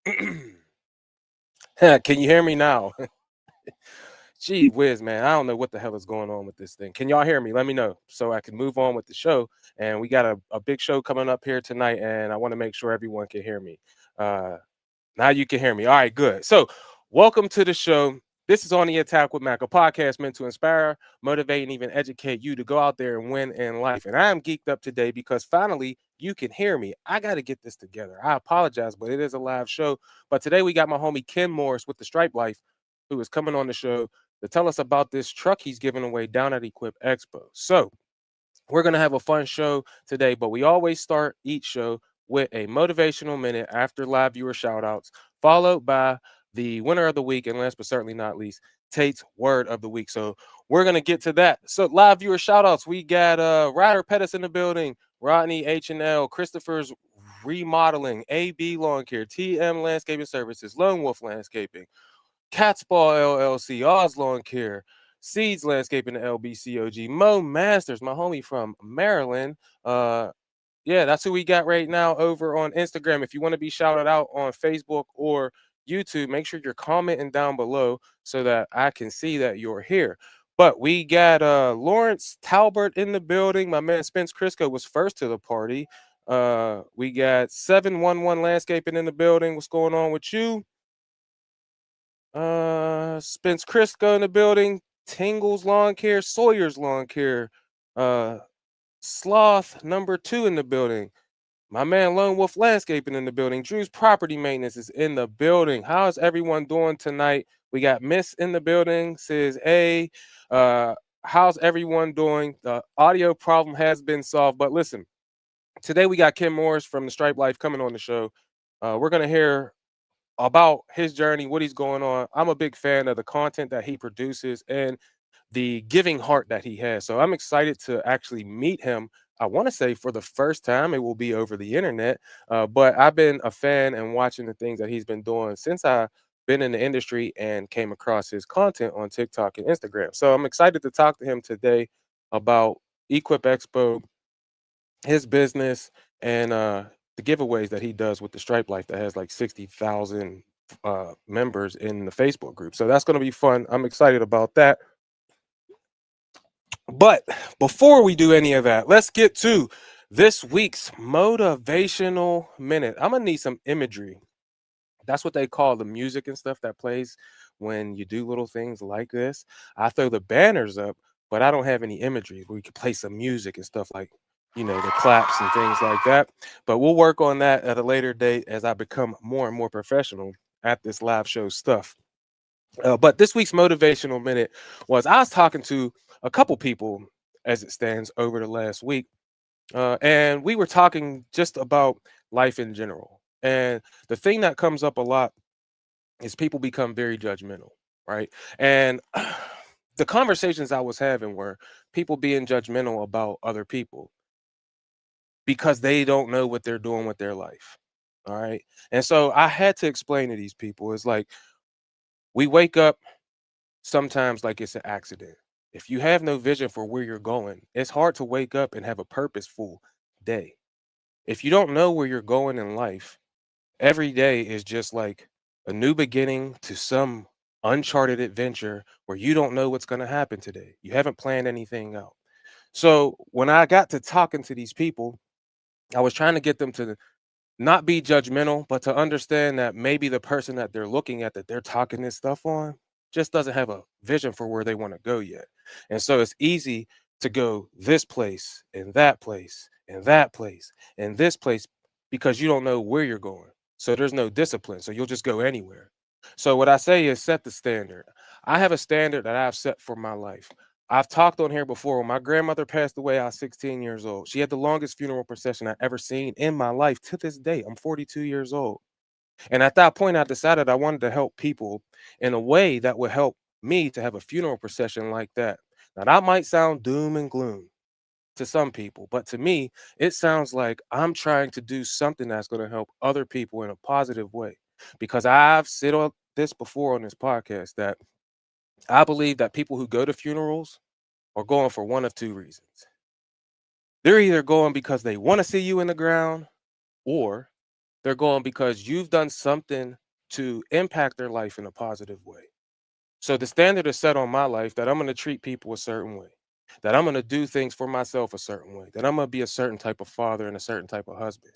Can you hear me now? Gee whiz, man. I don't know what the hell is going on with this thing. Can y'all hear me? Let me know so I can move on with the show. And we got a big show coming up here tonight, and I want to make sure everyone can hear me. Uh, now you can hear me. All right, good. So, welcome to the show. This is On the Attack with Mac, a podcast meant to inspire, motivate, and even educate you to go out there and win in life. And I am geeked up today because finally you can hear me. I got to get this together. I apologize, but it is a live show. But today we got my homie Ken Morris with the Stripe Life, who is coming on the show to tell us about this truck he's giving away down at Equip Expo. So, we're going to have a fun show today, but we always start each show with a motivational minute after live viewer shout outs, followed by the winner of the week, and last but certainly not least, Tate's word of the week. So we're going to get to that. So live viewer shout outs, we got Ryder Pettis in the building, Rodney H&L, Christopher's Remodeling, AB Lawn Care, TM Landscaping Services, Lone Wolf Landscaping, Catspaw LLC, Oz Lawn Care, Seeds Landscaping LBCOG, Mo Masters, my homie from Maryland. Yeah, that's who we got right now over on Instagram. If you want to be shouted out on Facebook or YouTube, make sure you're commenting down below so that I can see that you're here. But we got Lawrence Talbert in the building. My man Spence Crisco was first to the party. We got 711 Landscaping in the building. What's going on with you? Spence Crisco in the building, Tingles Lawn Care, Sawyer's Lawn Care, uh, Sloth number 2 in the building. My man Lone Wolf Landscaping in the building. Drew's Property Maintenance is in the building. How's everyone doing tonight? We got Miss in the building, says A. Uh, how's everyone doing? The audio problem has been solved, but listen, today we got Kim Morris from the Stripe Life coming on the show. We're gonna hear about his journey, what he's going on. I'm a big fan of the content that he produces and the giving heart that he has. So I'm excited to actually meet him. I want to say for the first time, it will be over the internet. But I've been a fan and watching the things that he's been doing since I've been in the industry and came across his content on TikTok and Instagram. So I'm excited to talk to him today about Equip Expo, his business, and the giveaways that he does with the Stripe Life that has like 60,000 members in the Facebook group. So that's going to be fun. I'm excited about that. But before we do any of that, let's get to this week's motivational minute. I'm going to need some imagery. That's what they call the music and stuff that plays when you do little things like this. I throw the banners up, but I don't have any imagery where we can play some music and stuff like, the claps and things like that. But we'll work on that at a later date as I become more and more professional at this live show stuff. But this week's motivational minute was I was talking to a couple people as it stands over the last week, and we were talking just about life in general. And the thing that comes up a lot is people become very judgmental, right? And the conversations I was having were people being judgmental about other people because they don't know what they're doing with their life. All right. And so I had to explain to these people it's like we wake up sometimes like it's an accident. If you have no vision for where you're going, it's hard to wake up and have a purposeful day. If you don't know where you're going in life, every day is just like a new beginning to some uncharted adventure where you don't know what's going to happen today. You haven't planned anything out. So when I got to talking to these people, I was trying to get them to not be judgmental, but to understand that maybe the person that they're looking at that they're talking this stuff on just doesn't have a vision for where they want to go yet. And so it's easy to go this place and that place and that place and this place because you don't know where you're going. So there's no discipline. So you'll just go anywhere. So what I say is set the standard. I have a standard that I've set for my life. I've talked on here before. When my grandmother passed away, I was 16 years old. She had the longest funeral procession I ever seen in my life to this day. I'm 42 years old. And at that point, I decided I wanted to help people in a way that would help me to have a funeral procession like that. Now, that might sound doom and gloom to some people, but to me, it sounds like I'm trying to do something that's going to help other people in a positive way. Because I've said on this before on this podcast that I believe that people who go to funerals are going for one of two reasons. They're either going because they want to see you in the ground, or They're going because you've done something to impact their life in a positive way. So the standard is set on my life that I'm going to treat people a certain way, that I'm going to do things for myself a certain way, that I'm going to be a certain type of father and a certain type of husband.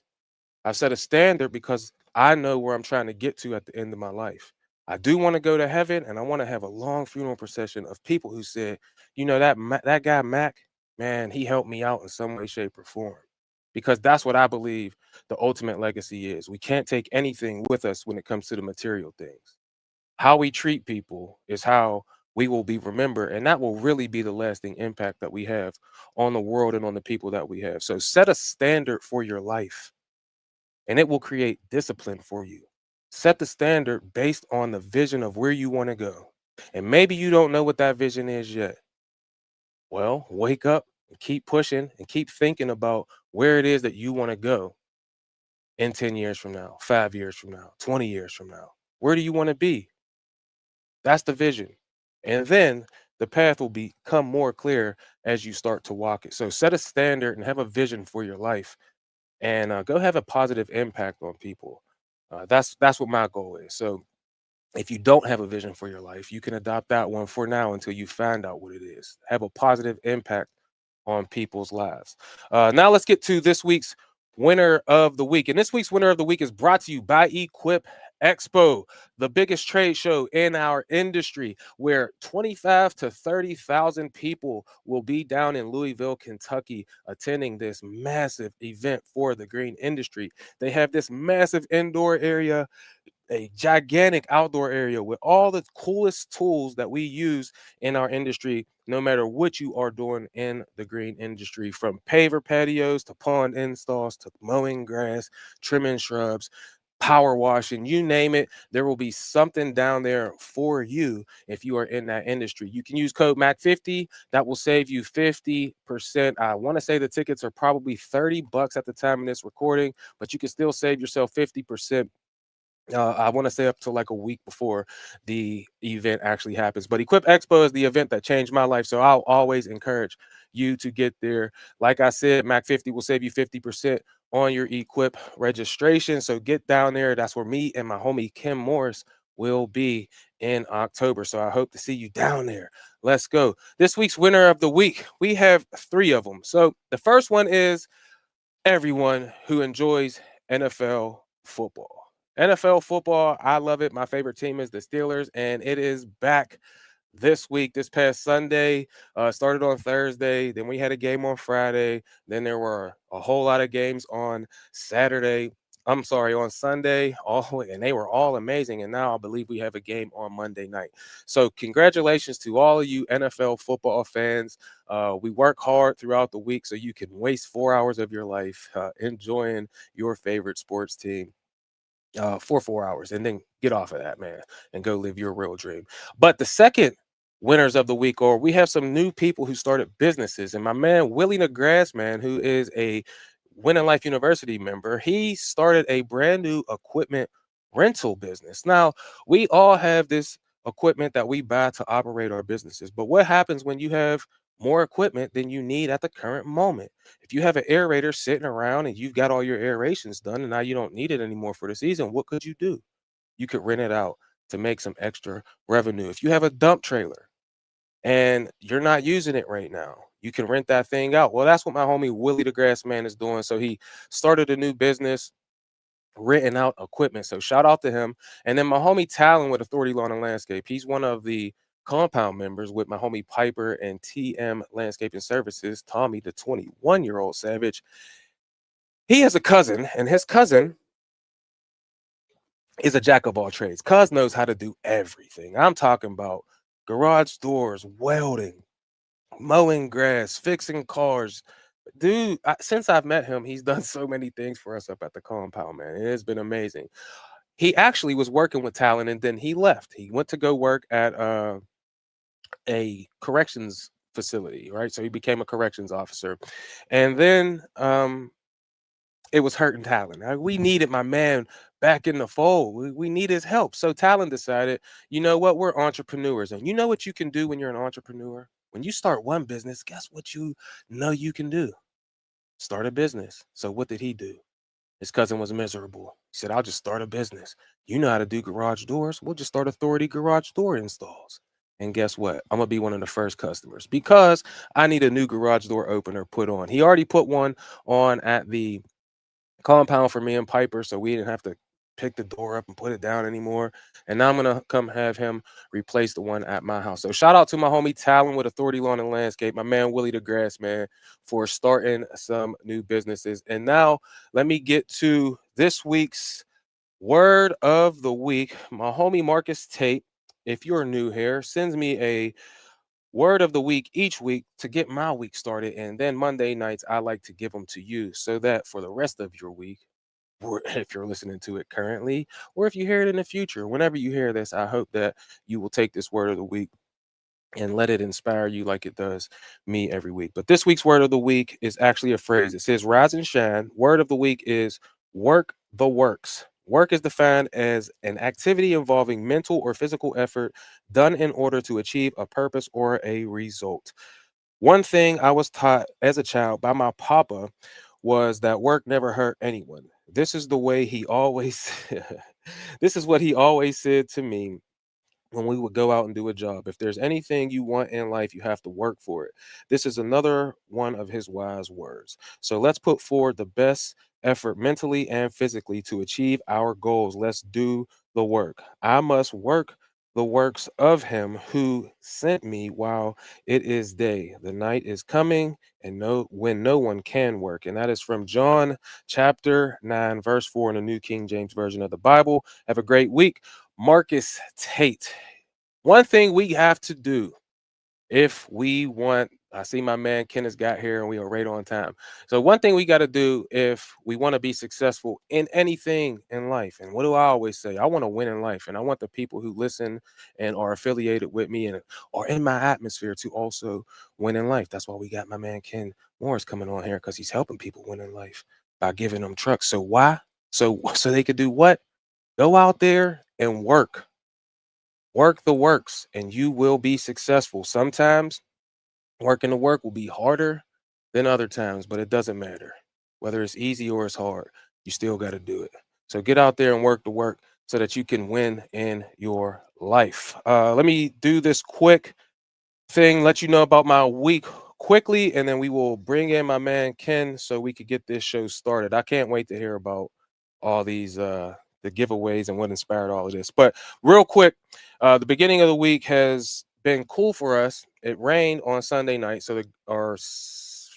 I've set a standard because I know where I'm trying to get to at the end of my life. I do want to go to heaven, and I want to have a long funeral procession of people who said, that guy Mac, man, he helped me out in some way, shape, or form. Because that's what I believe the ultimate legacy is. We can't take anything with us when it comes to the material things. How we treat people is how we will be remembered, and that will really be the lasting impact that we have on the world and on the people that we have. So set a standard for your life, and it will create discipline for you. Set the standard based on the vision of where you want to go. And maybe you don't know what that vision is yet. Well, wake up and keep pushing and keep thinking about where it is that you want to go in 10 years from now, 5 years from now, 20 years from now. Where do you want to be? That's the vision. And then the path will become more clear as you start to walk it. So set a standard and have a vision for your life, and go have a positive impact on people. That's what my goal is. So if you don't have a vision for your life, you can adopt that one for now until you find out what it is. Have a positive impact on people's lives. Now let's get to this week's winner of the week. And this week's winner of the week is brought to you by Equip Expo, the biggest trade show in our industry, where 25 to 30,000 people will be down in Louisville, Kentucky, attending this massive event for the green industry. They have this massive indoor area, a gigantic outdoor area with all the coolest tools that we use in our industry, no matter what you are doing in the green industry, from paver patios to pond installs to mowing grass, trimming shrubs, power washing, you name it. There will be something down there for you if you are in that industry. You can use code MAC50. That will save you 50%. I want to say the tickets are probably $30 at the time of this recording, but you can still save yourself 50%. I want to say up to like a week before the event actually happens. But Equip Expo is the event that changed my life. So I'll always encourage you to get there. Like I said, Mac 50 will save you 50% on your Equip registration. So get down there. That's where me and my homie Kim Morris will be in October. So I hope to see you down there. Let's go. This week's winner of the week, we have three of them. So the first one is everyone who enjoys NFL football. NFL football, I love it. My favorite team is the Steelers, and it is back this week, this past Sunday. Started on Thursday, then we had a game on Friday, then there were a whole lot of games on Saturday. I'm sorry, on Sunday, all and they were all amazing. And now I believe we have a game on Monday night. So congratulations to all of you NFL football fans. We work hard throughout the week so you can waste 4 hours of your life enjoying your favorite sports team for 4 hours and then get off of that, man, and go live your real dream. But the second winners of the week, or we have some new people who started businesses, and my man Willie NeGrasse, man, who is a Winning Life University member, he started a brand new equipment rental business. Now, we all have this equipment that we buy to operate our businesses, but what happens when you have more equipment than you need at the current moment? If you have an aerator sitting around and you've got all your aerations done and now you don't need it anymore for the season, what could you do? You could rent it out to make some extra revenue. If you have a dump trailer and you're not using it right now, you can rent that thing out. Well, that's what my homie Willie the Grass Man is doing. So he started a new business renting out equipment. So shout out to him. And then my homie Talon with Authority Lawn and Landscape. He's one of the compound members with my homie Piper and TM Landscaping Services. Tommy, the 21-year-old savage. He has a cousin, and his cousin is a jack of all trades. Cuz knows how to do everything. I'm talking about garage doors, welding, mowing grass, fixing cars. Dude, since I've met him, he's done so many things for us up at the compound, man. It has been amazing. He actually was working with Talon and then he left. He went to go work at a corrections facility, right? So he became a corrections officer. And then it was hurting Talon. We needed my man back in the fold. We need his help. So Talon decided, you know what? We're entrepreneurs. And you know what you can do when you're an entrepreneur? When you start one business, guess what you know you can do? Start a business. So what did he do? His cousin was miserable. He said, I'll just start a business. You know how to do garage doors. We'll just start Authority Garage Door Installs. And guess what? I'm going to be one of the first customers because I need a new garage door opener put on. He already put one on at the compound for me and Piper, so we didn't have to pick the door up and put it down anymore. And now I'm gonna come have him replace the one at my house. So shout out to my homie Talon with Authority Lawn and Landscape, my man Willie the Grass Man, for starting some new businesses. And now let me get to this week's word of the week. My homie Marcus Tate, if you're new here, sends me a word of the week each week to get my week started. And then Monday nights, I like to give them to you so that for the rest of your week, or if you're listening to it currently, or if you hear it in the future, whenever you hear this, I hope that you will take this word of the week and let it inspire you like it does me every week. But this week's word of the week is actually a phrase. It says, rise and shine. Word of the week is work the works. Work is defined as an activity involving mental or physical effort done in order to achieve a purpose or a result. One thing I was taught as a child by my papa was that work never hurt anyone. This is the way he always this is what he always said to me when we would go out and do a job. If there's anything you want in life, you have to work for it. This is another one of his wise words. So let's put forward the best effort mentally and physically to achieve our goals. Let's do the work. I must work the works of him who sent me while it is day. The night is coming and no when no one can work. And that is from John chapter 9 verse 4 in the New King James Version of the Bible. Have a great week. Marcus Tate. One thing we have to do if we want, I see my man Kenneth got here and we are right on time. So, one thing we got to do if we want to be successful in anything in life, and what do I always say? I want to win in life, and I want the people who listen and are affiliated with me and are in my atmosphere to also win in life. That's why we got my man Ken Morris coming on here because he's helping people win in life by giving them trucks. So, why? So they could do what? Go out there and work the works and you will be successful. Sometimes working the work will be harder than other times, but it doesn't matter. Whether it's easy or it's hard, you still got to do it. So get out there and work the work so that you can win in your life. Let me do this quick thing, let you know about my week quickly, and then we will bring in my man Ken so we could get this show started. I can't wait to hear about all these the giveaways and what inspired all of this. But real quick, the beginning of the week has been cool for us. It rained on Sunday night, so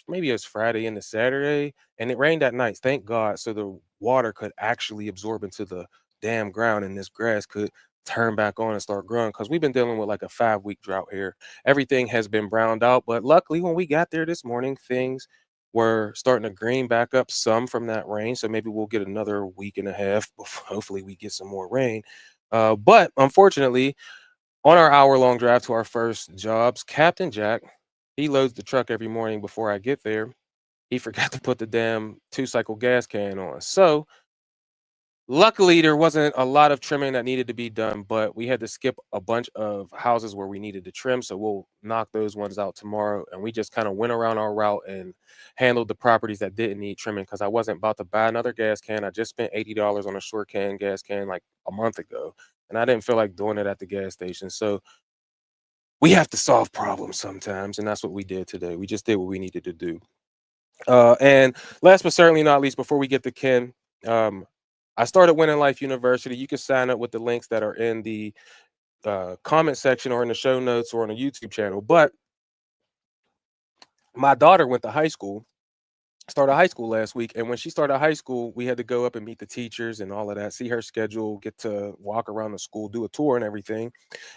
maybe it was Friday into Saturday, and it rained at night. Thank God, so the water could actually absorb into the damn ground, and this grass could turn back on and start growing because we've been dealing with like a 5 week drought here. Everything has been browned out, but luckily when we got there this morning, things were starting to green back up some from that rain. So maybe we'll get another week and a half. Hopefully we get some more rain. But unfortunately, on our hour-long drive to our first jobs, Captain Jack, he loads the truck every morning before I get there. He forgot to put the damn two-cycle gas can on. So luckily, there wasn't a lot of trimming that needed to be done, but we had to skip a bunch of houses where we needed to trim. So we'll knock those ones out tomorrow. And we just kind of went around our route and handled the properties that didn't need trimming because I wasn't about to buy another gas can. I just spent $80 on a short can gas can like a month ago. And I didn't feel like doing it at the gas station. So we have to solve problems sometimes. And that's what we did today. We just did what we needed to do. And last but certainly not least, before we get to Ken, um, I started Winning Life University. You can sign up with the links that are in the comment section or in the show notes or on the YouTube channel. But my daughter went to high school, started high school last week. And when she started high school, we had to go up and meet the teachers and all of that, see her schedule, get to walk around the school, do a tour and everything.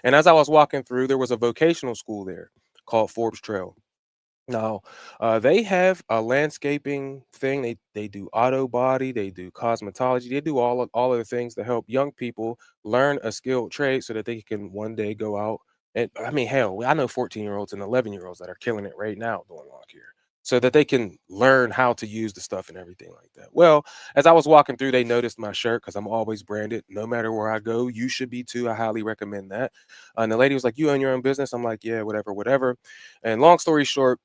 And as I was walking through, there was a vocational school there called Forbes Trail. No, they have a landscaping thing. They do auto body, they do cosmetology, they do all of the things to help young people learn a skilled trade so that they can one day go out and I mean, hell, I know 14-year-olds and 11-year-olds that are killing it right now doing lawn care. So that they can learn how to use the stuff and everything like that. Well, as I was walking through, they noticed my shirt because I'm always branded. No matter where I go, you should be too. I highly recommend that. And the lady was like, "You own your own business?" I'm like, "Yeah, whatever, whatever." And long story short,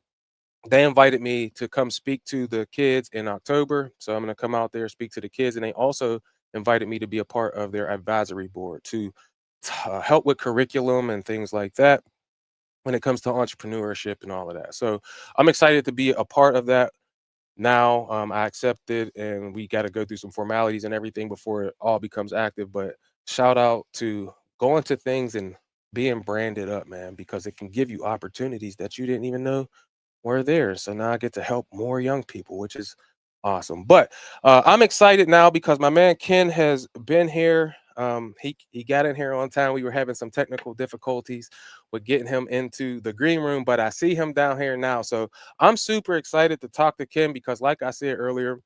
they invited me to come speak to the kids in October. So I'm going to come out there, speak to the kids. And they also invited me to be a part of their advisory board to help with curriculum and things like that when it comes to entrepreneurship and all of that. So I'm excited to be a part of that now. I accepted, and we got to go through some formalities and everything before it all becomes active. But shout out to going to things and being branded up, man, because it can give you opportunities that you didn't even know were there. So now I get to help more young people, which is awesome. But I'm excited now because my man Ken has been here. He got in here on time. We were having some technical difficulties with getting him into the green room, but I see him down here now. So I'm super excited to talk to Ken because, like I said earlier,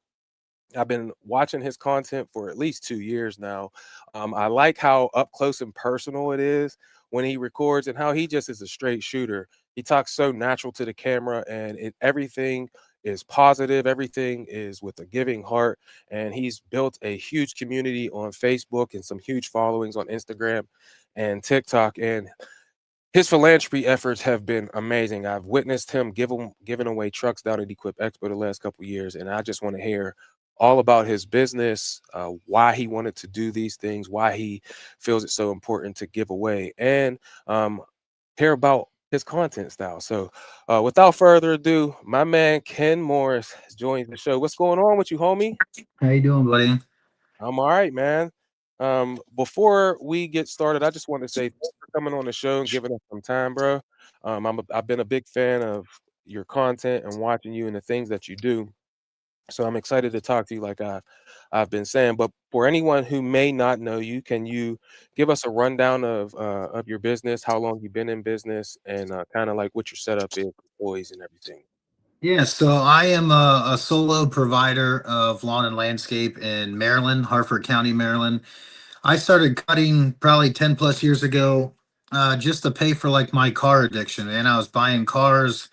I've been watching his content for at least 2 years now. I like how up close and personal it is when he records, and how he just is a straight shooter. He talks so natural to the camera, and everything is positive. Everything is with a giving heart, and he's built a huge community on Facebook and some huge followings on Instagram and TikTok. And his philanthropy efforts have been amazing. I've witnessed him giving away trucks down at Equip Expo the last couple of years, and I just want to hear all about his business, why he wanted to do these things, why he feels it's so important to give away, and um, hear about his content style. So, without further ado, my man Ken Morris has joined the show. What's going on with you, homie? How you doing, buddy? I'm all right, man. Before we get started, I just want to say thanks for coming on the show and giving us some time, bro. I've been a big fan of your content and watching you and the things that you do. So I'm excited to talk to you, like I've been saying. But for anyone who may not know you, can you give us a rundown of your business, how long you've been in business, and kind of like what your setup is, employees and everything? Yeah, so I am a solo provider of lawn and landscape in Maryland, Harford County, Maryland. I started cutting probably 10 plus years ago, just to pay for like my car addiction. And I was buying cars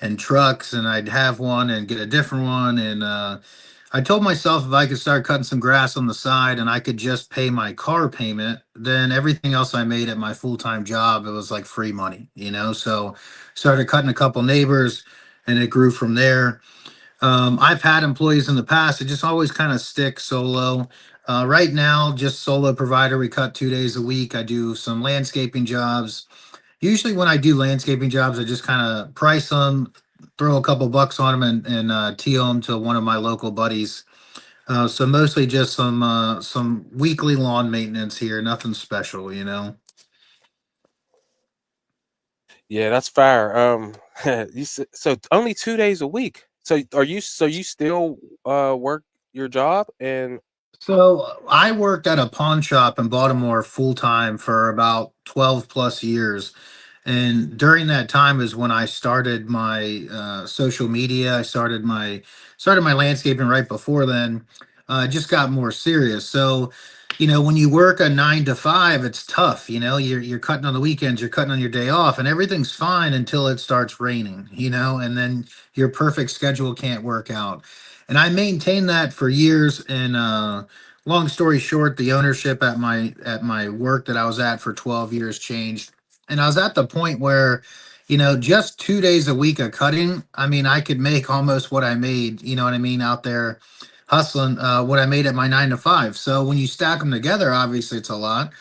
and trucks, and I'd have one and get a different one. And I told myself if I could start cutting some grass on the side and I could just pay my car payment, then everything else I made at my full time job, it was like free money, you know? So started cutting a couple neighbors and it grew from there. I've had employees in the past. It just always kind of stick solo. Right now, just solo provider. We cut 2 days a week. I do some landscaping jobs. Usually, when I do landscaping jobs, I just kind of price them, throw a couple bucks on them, and TO them to one of my local buddies. So mostly just some weekly lawn maintenance here. Nothing special, you know. Yeah, that's fair. So only 2 days a week. So you still work your job and So I worked at a pawn shop in Baltimore full time for about 12 plus years. And during that time is when I started my social media. I started my landscaping right before then. It just got more serious. So, when you work a 9 to 5, it's tough. You're cutting on the weekends, you're cutting on your day off, and everything's fine until it starts raining. And then your perfect schedule can't work out. And I maintained that for years. And long story short, the ownership at my work that I was at for 12 years changed, and I was at the point where, just 2 days a week of cutting, I mean, I could make almost what I made, you know what I mean, out there hustling, what I made at my 9 to 5. So when you stack them together, obviously it's a lot.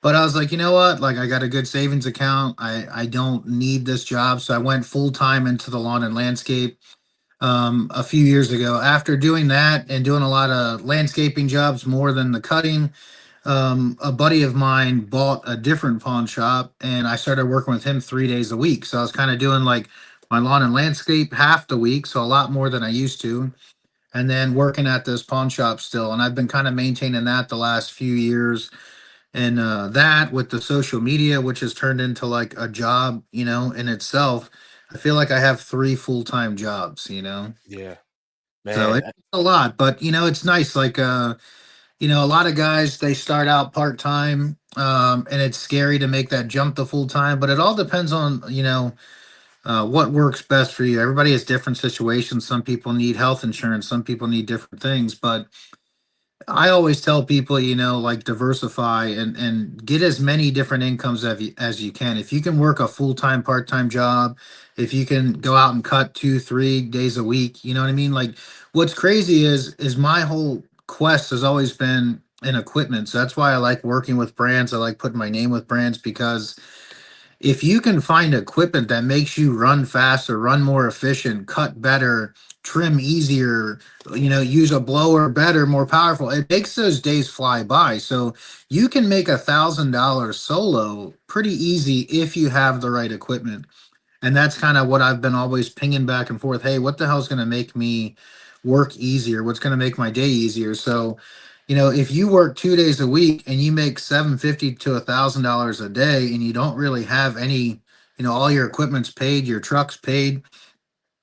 But I was like, you know what? Like, I got a good savings account. I don't need this job. So I went full time into the lawn and landscape a few years ago. After doing that and doing a lot of landscaping jobs more than the cutting, a buddy of mine bought a different pawn shop and I started working with him 3 days a week. So I was kind of doing like my lawn and landscape half the week, so a lot more than I used to, and then working at this pawn shop still. And I've been kind of maintaining that the last few years. And that with the social media, which has turned into like a job, in itself, I feel like I have three full time jobs. yeah, So man. it's a lot, but it's nice. Like, a lot of guys they start out part time, and it's scary to make that jump to full time. But it all depends on what works best for you. Everybody has different situations. Some people need health insurance. Some people need different things. But I always tell people, like diversify and get as many different incomes as you can. If you can work a full time, part time job, if you can go out and cut 2, 3 days a week, you know what I mean? Like, what's crazy is my whole quest has always been and equipment. So that's why I like working with brands. I like putting my name with brands because if you can find equipment that makes you run faster, run more efficient, cut better, trim easier, use a blower better, more powerful, it makes those days fly by. So you can make $1,000 solo pretty easy if you have the right equipment. And that's kind of what I've been always pinging back and forth. Hey, what the hell's going to make me work easier? What's going to make my day easier? So, if you work 2 days a week and you make 750 to $1,000 a day, and you don't really have any, all your equipment's paid, your truck's paid,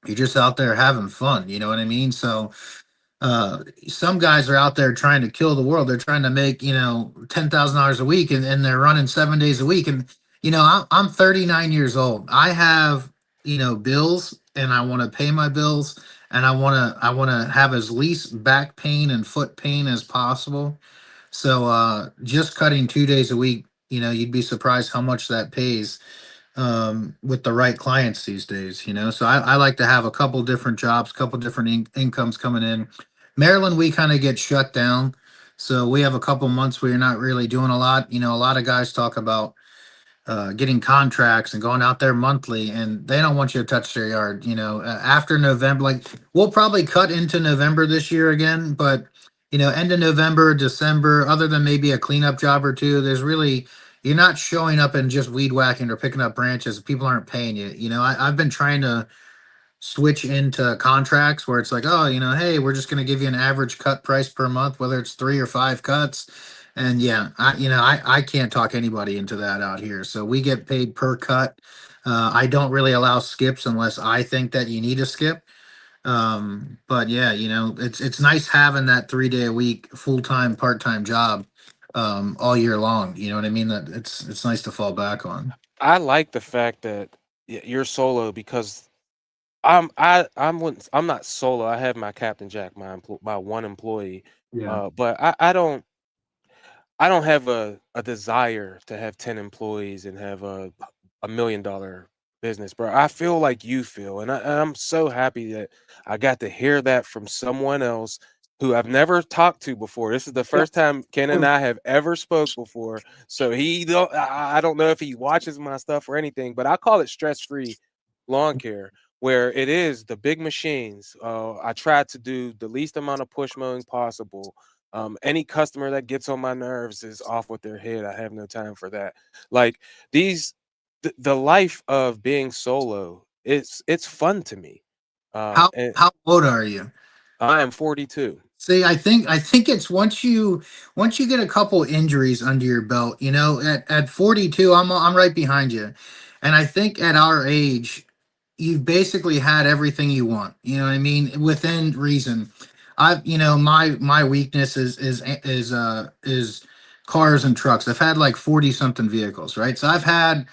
you're just out there having fun. You know what I mean? So, some guys are out there trying to kill the world. They're trying to make, $10,000 a week, and they're running 7 days a week. And, I'm 39 years old. I have, bills, and I want to pay my bills, and I want to have as least back pain and foot pain as possible. So, just cutting 2 days a week, you'd be surprised how much that pays with the right clients these days, So I like to have a couple different jobs, couple different incomes coming in. Maryland, we kind of get shut down. So we have a couple months where you're not really doing a lot. A lot of guys talk about getting contracts and going out there monthly, and they don't want you to touch their yard. After November, like we'll probably cut into November this year again, but end of November, December, other than maybe a cleanup job or two, there's really you're not showing up and just weed whacking or picking up branches. People aren't paying you. I've been trying to switch into contracts where it's like, oh, hey, we're just going to give you an average cut price per month, whether it's 3 or 5 cuts. And yeah, I can't talk anybody into that out here. So we get paid per cut. I don't really allow skips unless I think that you need a skip. But yeah, it's nice having that 3 day a week full time part time job all year long. You know what I mean? That it's nice to fall back on. I like the fact that you're solo because I'm not solo. I have my Captain Jack, my one employee. Yeah. But I don't have a desire to have 10 employees and have a $1 million business, bro. I feel like you feel, and I'm so happy that I got to hear that from someone else who I've never talked to before. This is the first time Ken and I have ever spoke before. So I don't know if he watches my stuff or anything, but I call it stress-free lawn care, where it is the big machines. I try to do the least amount of push mowing possible. Any customer that gets on my nerves is off with their head. I have no time for that. Like these, the life of being solo, it's fun to me. And How old are you? I am 42. See, I think it's once you get a couple injuries under your belt, at 42, I'm right behind you. And I think at our age, you've basically had everything you want. You know what I mean? Within reason. My weakness is cars and trucks. I've had like 40 something vehicles, right? So I've had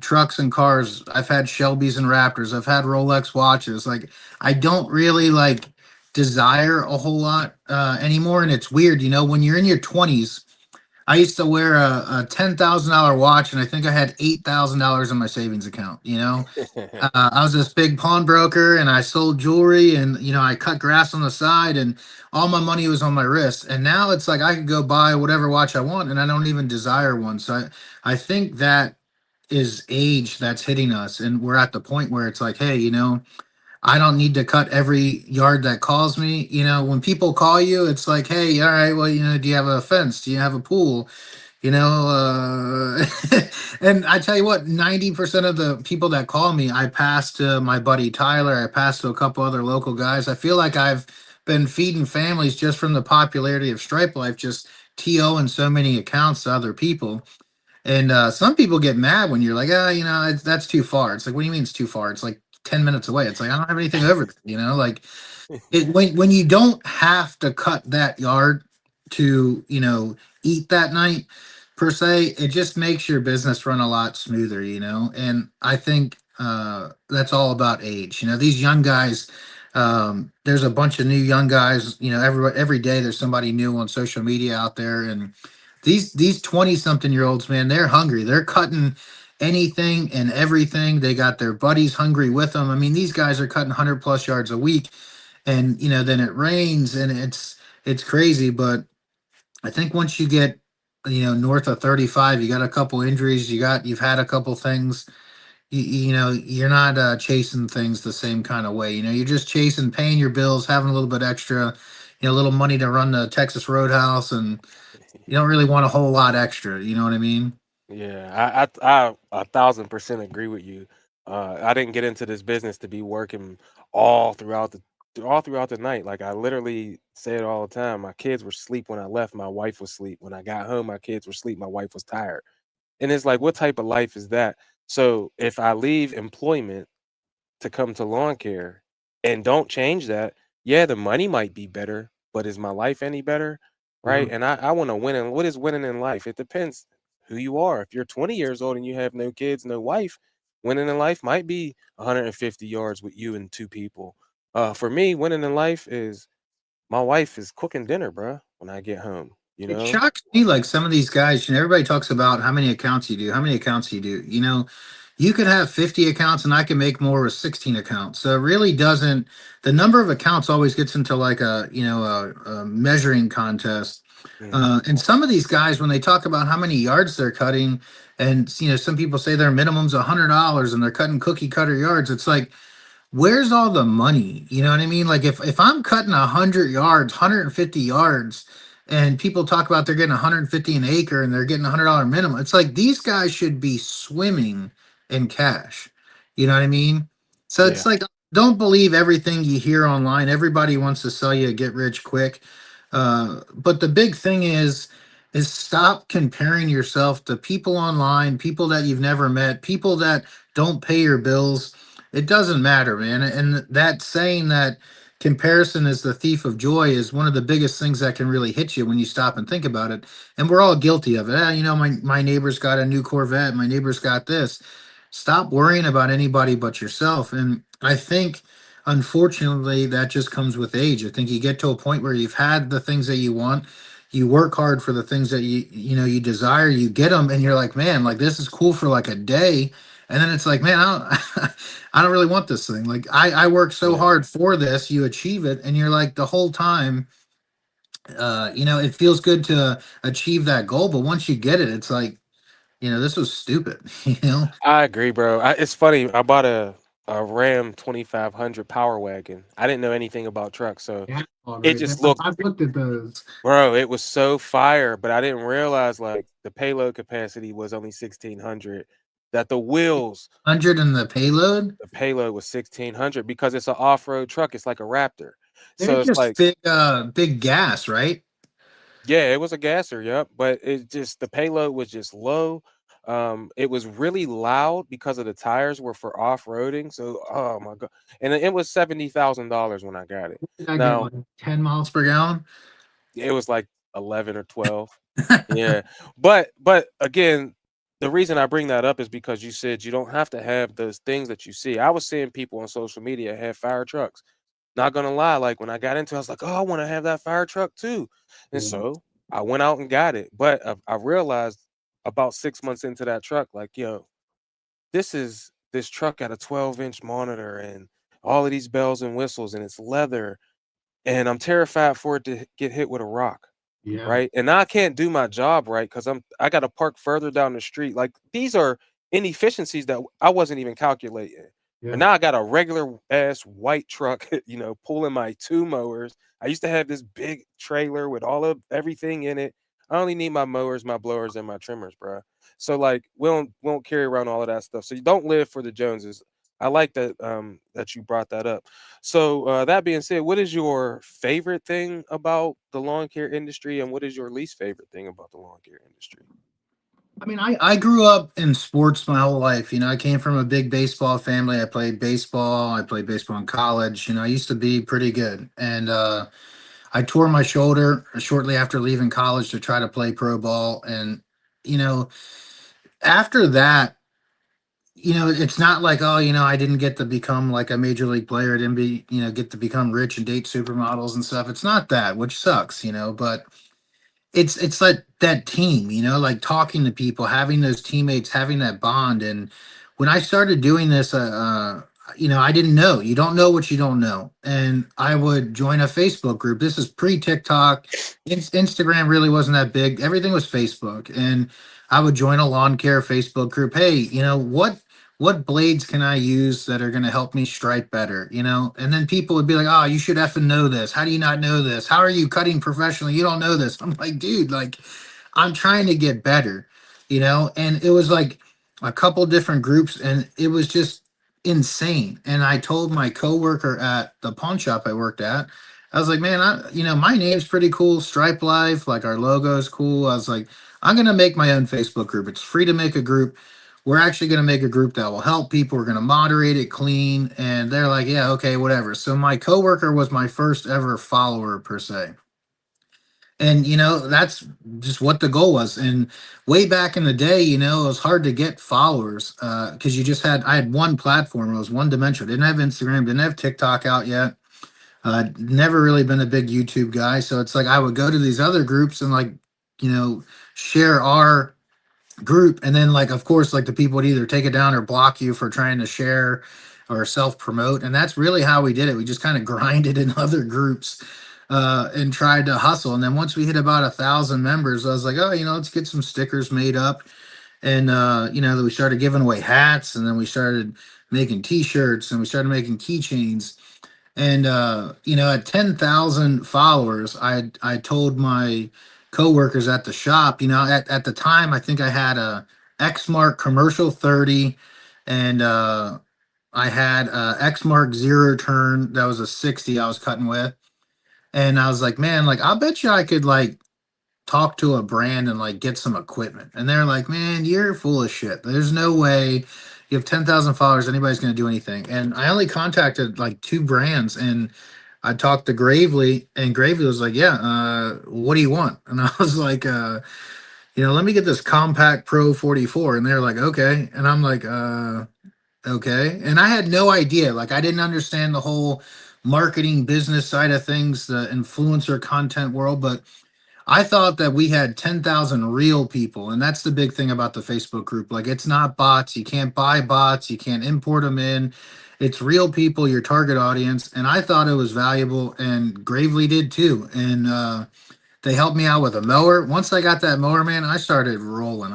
trucks and cars. I've had Shelbys and Raptors. I've had Rolex watches. Like I don't really like desire a whole lot anymore. And it's weird, when you're in your 20s. I used to wear a $10,000 watch, and I think I had $8,000 in my savings account. I was this big pawnbroker, and I sold jewelry, and I cut grass on the side, and all my money was on my wrist. And now it's like I could go buy whatever watch I want, and I don't even desire one. So I think that is age that's hitting us, and we're at the point where it's like, hey, I don't need to cut every yard that calls me. When people call you, it's like, hey, all right, well, do you have a fence? Do you have a pool? And I tell you what, 90% of the people that call me, I pass to my buddy Tyler. I pass to a couple other local guys. I feel like I've been feeding families just from the popularity of Stripe Life, just TO and so many accounts to other people. And some people get mad when you're like, that's too far. It's like, what do you mean it's too far? It's like 10 minutes away. It's like, I don't have anything over there, like when you don't have to cut that yard to, eat that night per se, it just makes your business run a lot smoother, And I think that's all about age. These young guys, there's a bunch of new young guys, every day there's somebody new on social media out there, and these 20 something year olds, man, they're hungry. They're cutting anything and everything. They got their buddies hungry with them. I mean, these guys are cutting 100 plus yards a week, and then it rains, and it's crazy. But I think once you get, north of 35, you got a couple injuries, you've had a couple things. You're not chasing things the same kind of way. You're just chasing paying your bills, having a little bit extra, a little money to run the Texas Roadhouse, and you don't really want a whole lot extra. You know what I mean? Yeah, I 1,000% agree with you. I didn't get into this business to be working all throughout the all throughout the night. Like I literally say it all the time. My kids were asleep when I left. My wife was asleep. When I got home, my kids were asleep. My wife was tired. And it's like, what type of life is that? So if I leave employment to come to lawn care and don't change that, yeah, the money might be better, but is my life any better? Yeah. Right. And I want to win. And what is winning in life? It depends who you are. If you're 20 years old and you have no kids, no wife, winning in life might be 150 yards with you and two people. For me, winning in life is my wife is cooking dinner, bruh, when I get home, you It know? shocks me, like some of these guys. Everybody talks about how many accounts you do, how many accounts you do. You could have 50 accounts, and I can make more with 16 accounts. So it really doesn't. The number of accounts always gets into like a measuring contest. Mhm. And some of these guys, when they talk about how many yards they're cutting, and some people say their minimum's $100, and they're cutting cookie cutter yards. It's like, where's all the money? You know what I mean? Like if I'm cutting 100 yards, 150 yards, and people talk about they're getting 150 an acre and they're getting $100 minimum, it's like these guys should be swimming in cash. You know what I mean? So it's Yeah. like, don't believe everything you hear online. Everybody wants to sell you a get rich quick. But the big thing is stop comparing yourself to people online, people that you've never met, people that don't pay your bills. It doesn't matter, man. And that saying that comparison is the thief of joy is one of the biggest things that can really hit you when you stop and think about it. And we're all guilty of it. My neighbor's got a new Corvette. My neighbor's got this. Stop worrying about anybody but yourself. And I think, unfortunately, that just comes with age. I think you get to a point where you've had the things that you want. You work hard for the things that you desire. You get them, and you're like, man, like this is cool for like a day, and then it's like, man, I don't really want this thing. Like I work so Yeah. hard for this, you achieve it, and you're like the whole time, it feels good to achieve that goal, but once you get it, it's like, this was stupid, you know. I agree, bro. It's funny. I bought a Ram 2500 Power Wagon. I didn't know anything about trucks, so Yeah, it right. just looked, I've looked at those. bro. It was so fire, but I didn't realize like the payload capacity was only 1600. That the wheels, 100 in the payload. the payload was 1600 because it's an off road truck. It's like a Raptor, They're so it's just like big gas, right? yeah, it was a gasser, yep, but it just the payload was just low. It was really loud because of the tires were for off-roading. So, oh my god, and it was $70,000 when I got it. I get Now like 10 miles per gallon. it was like 11 or 12. Yeah, but again, the reason I bring that up is because you said you don't have to have those things that you see. I was seeing people on social media have fire trucks. Not gonna lie, like when I got into it, I was like, oh, I want to have that fire truck too. And Yeah. so I went out and got it. But I realized about 6 months into that truck, like, yo, this truck got a 12-inch monitor and all of these bells and whistles, and it's leather, and I'm terrified for it to get hit with a rock. Yeah. Right? And now I can't do my job right because I gotta park further down the street. Like these are inefficiencies that I wasn't even calculating. But Yeah. now I got a regular ass white truck, pulling my two mowers. I used to have this big trailer with all of everything in it. I only need my mowers, my blowers, and my trimmers, bro. So like we don't carry around all of that stuff. So you don't live for the Joneses. I like that you brought that up. So that being said, what is your favorite thing about the lawn care industry, and what is your least favorite thing about the lawn care industry? I mean, I grew up in sports my whole life. I came from a big baseball family. I played baseball. I played baseball in college. I used to be pretty good. And I tore my shoulder shortly after leaving college to try to play pro ball. And, you know, after that, it's not like, oh, I didn't get to become like a major league player. I didn't get to become rich and date supermodels and stuff. It's not that, which sucks, but it's like that team, like talking to people, having those teammates, having that bond. And when I started doing this, I didn't know. You don't know what you don't know. And I would join a Facebook group. This is pre TikTok. Instagram really wasn't that big. Everything was Facebook. And I would join a lawn care Facebook group. Hey, what blades can I use that are going to help me stripe better? And then people would be like, oh, you should effing know this. How do you not know this? How are you cutting professionally? You don't know this. I'm like, dude, like, I'm trying to get better, and it was like a couple different groups, and it was just insane. And I told my coworker at the pawn shop I worked at, I was like, man, my name's pretty cool, Stripe Life, like our logo is cool. I was like, I'm gonna make my own Facebook group. It's free to make a group. We're actually gonna make a group that will help people. We're gonna moderate it, clean, and they're like, yeah, okay, whatever. So my coworker was my first ever follower per se. And that's just what the goal was. And way back in the day, it was hard to get followers because I had one platform. It was one dimensional. Didn't have Instagram, didn't have TikTok out yet. Never really been a big YouTube guy. So it's like I would go to these other groups and like, share our group. And then like, of course, like the people would either take it down or block you for trying to share or self promote. And that's really how we did it. We just kind of grinded in other groups and tried to hustle. And then once we hit about 1,000 members, I was like, oh, let's get some stickers made up. And then we started giving away hats, and then we started making T-shirts, and we started making keychains. And at 10,000 followers, I told my coworkers at the shop, at the time, I think I had a Xmark Commercial 30, and I had a Xmark Zero Turn that was a 60 I was cutting with. And I was like, man, like, I'll bet you I could like talk to a brand and like get some equipment. And they're like, man, you're full of shit. There's no way you have 10,000 followers, anybody's going to do anything. And I only contacted like two brands, and I talked to Gravely, and Gravely was like, yeah, what do you want? And I was like, let me get this Compact Pro 44. And they're like, okay. And I'm like, okay. And I had no idea. Like, I didn't understand the whole marketing business side of things, the influencer content world, but I thought that we had 10,000 real people. And that's the big thing about the Facebook group. Like, it's not bots. You can't buy bots. You can't import them in. It's real people, your target audience. And I thought it was valuable, and Gravely did too. And they helped me out with a mower. Once I got that mower, man, I started rolling.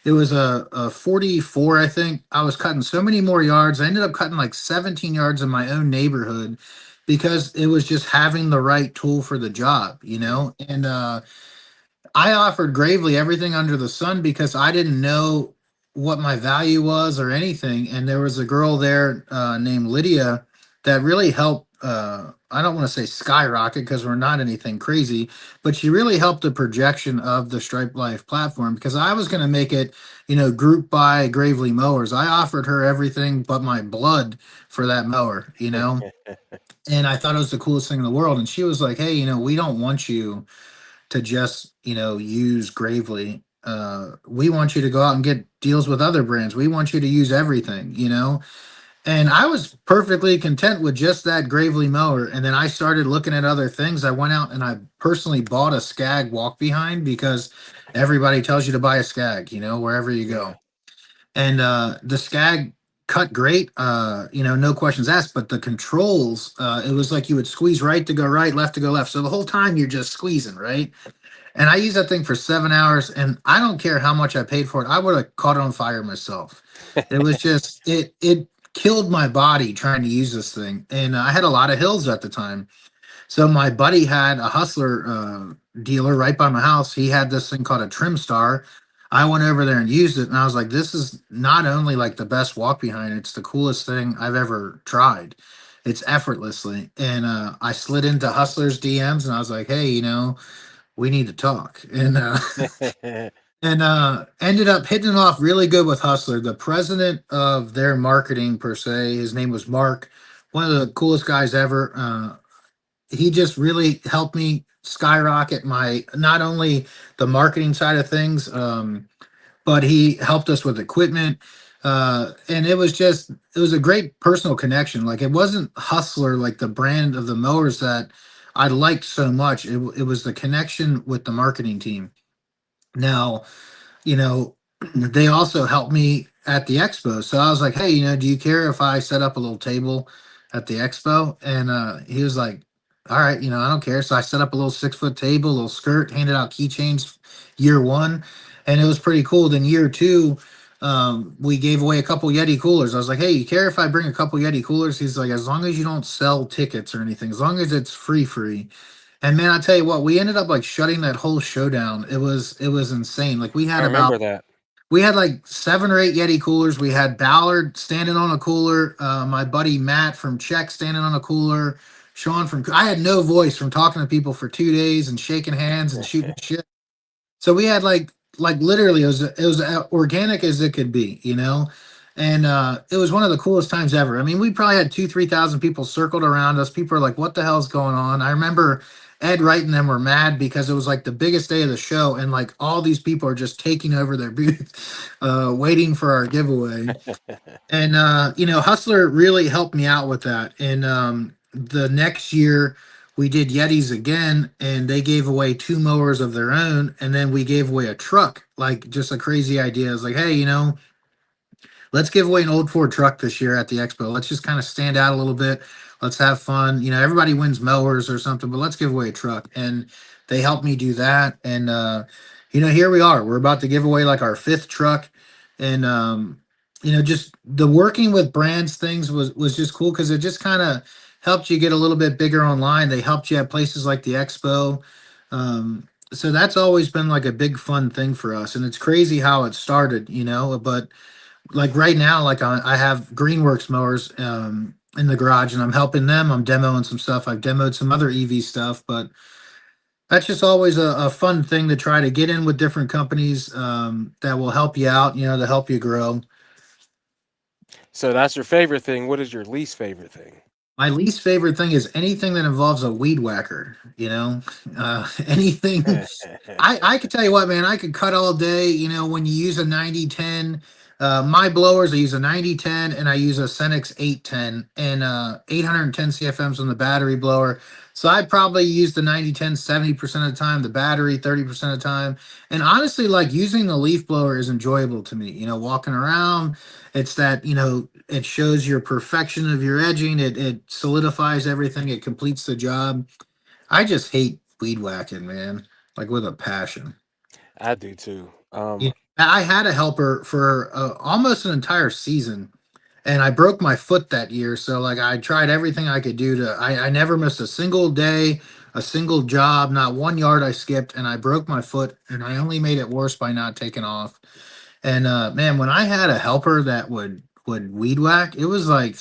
It was a 44, I think. I was cutting so many more yards. I ended up cutting like 17 yards in my own neighborhood because it was just having the right tool for the job, And I offered Gravely everything under the sun because I didn't know what my value was or anything. And there was a girl there named Lydia that really helped. I don't want to say skyrocket because we're not anything crazy, but she really helped the projection of the Stripe Life platform because I was going to make it, group by Gravely mowers. I offered her everything but my blood for that mower. And I thought it was the coolest thing in the world. And she was like, hey, we don't want you to just use Gravely. We want you to go out and get deals with other brands. We want you to use everything. And I was perfectly content with just that Gravely mower. And then I started looking at other things. I went out and I personally bought a Skag walk behind because everybody tells you to buy a Skag, wherever you Yeah. go. And the Skag cut great, no questions asked. But the controls, it was like you would squeeze right to go right, left to go left. So the whole time you're just squeezing, right? And I used that thing for 7 hours, and I don't care how much I paid for it. I would have caught it on fire myself. It was just it killed my body trying to use this thing, and I had a lot of hills at the time. So my buddy had a Hustler dealer right by my house. He had this thing called a Trim Star. I went over there and used it, and I was like, "This is not only like the best walk behind; it's the coolest thing I've ever tried. It's effortlessly." And I slid into Hustler's DMs, and I was like, "Hey, we need to talk." And ended up hitting it off really good with Hustler. The president of their marketing per se, his name was Mark, one of the coolest guys ever. He just really helped me skyrocket my not only the marketing side of things, but he helped us with equipment. And it was a great personal connection. Like, it wasn't Hustler, like the brand of the mowers that I liked so much. It was the connection with the marketing team. Now, you know, they also helped me at the expo. So I was like, hey, do you care if I set up a little table at the expo? And he was like, all right, I don't care. So I set up a little 6 foot table, a little skirt, handed out keychains year one, and it was pretty cool. Then year two, we gave away a couple Yeti coolers. I was like, hey, you care if I bring a couple Yeti coolers? He's like, as long as you don't sell tickets or anything, as long as it's free. And man, I tell you what, we ended up like shutting that whole show down. It was insane. Like I remember that. we had like 7 or 8 Yeti coolers. We had Ballard standing on a cooler. My buddy Matt from Czech standing on a cooler. Sean from I had no voice from talking to people for 2 days and shaking hands and shooting shit. So we had like literally it was organic as it could be. And it was one of the coolest times ever. I mean, we probably had 2-3 thousand people circled around us. People are like, "What the hell's going on?" I remember Ed Wright and them were mad because it was like the biggest day of the show, and like all these people are just taking over their booth, waiting for our giveaway. And Hustler really helped me out with that. And the next year we did Yetis again, and they gave away 2 mowers of their own, and then we gave away a truck. Like just a crazy idea. It's like, hey, let's give away an old Ford truck this year at the expo. Let's just kind of stand out a little bit. Let's have fun. Everybody wins mowers or something, but let's give away a truck. And they helped me do that. And here we are. We're about to give away like our fifth truck. And just the working with brands things was just cool because it just kind of helped you get a little bit bigger online. They helped you at places like the expo. So that's always been like a big fun thing for us. And it's crazy how it started. But like right now, like I have Greenworks mowers in the garage, and I'm helping them. I'm demoing some stuff. I've demoed some other EV stuff, but that's just always a fun thing to try to get in with different companies that will help you out, to help you grow. So that's your favorite thing. What is your least favorite thing? My least favorite thing is anything that involves a weed whacker, anything. I could tell you what, man, I could cut all day. When you use a 9010, my blowers, I use a 9010 and I use a Cenex 810 and 810 CFMs on the battery blower. So I probably use the 9010 70% of the time, the battery 30% of the time. And honestly, like using the leaf blower is enjoyable to me. Walking around, it's that, it shows your perfection of your edging. It solidifies everything. It completes the job. I just hate weed whacking, man, like with a passion. I do too. I had a helper for almost an entire season, and I broke my foot that year. So like I tried everything I could do to. I never missed a single day, a single job, not one yard I skipped, and I broke my foot, and I only made it worse by not taking off. And man, when I had a helper that would weed whack, it was like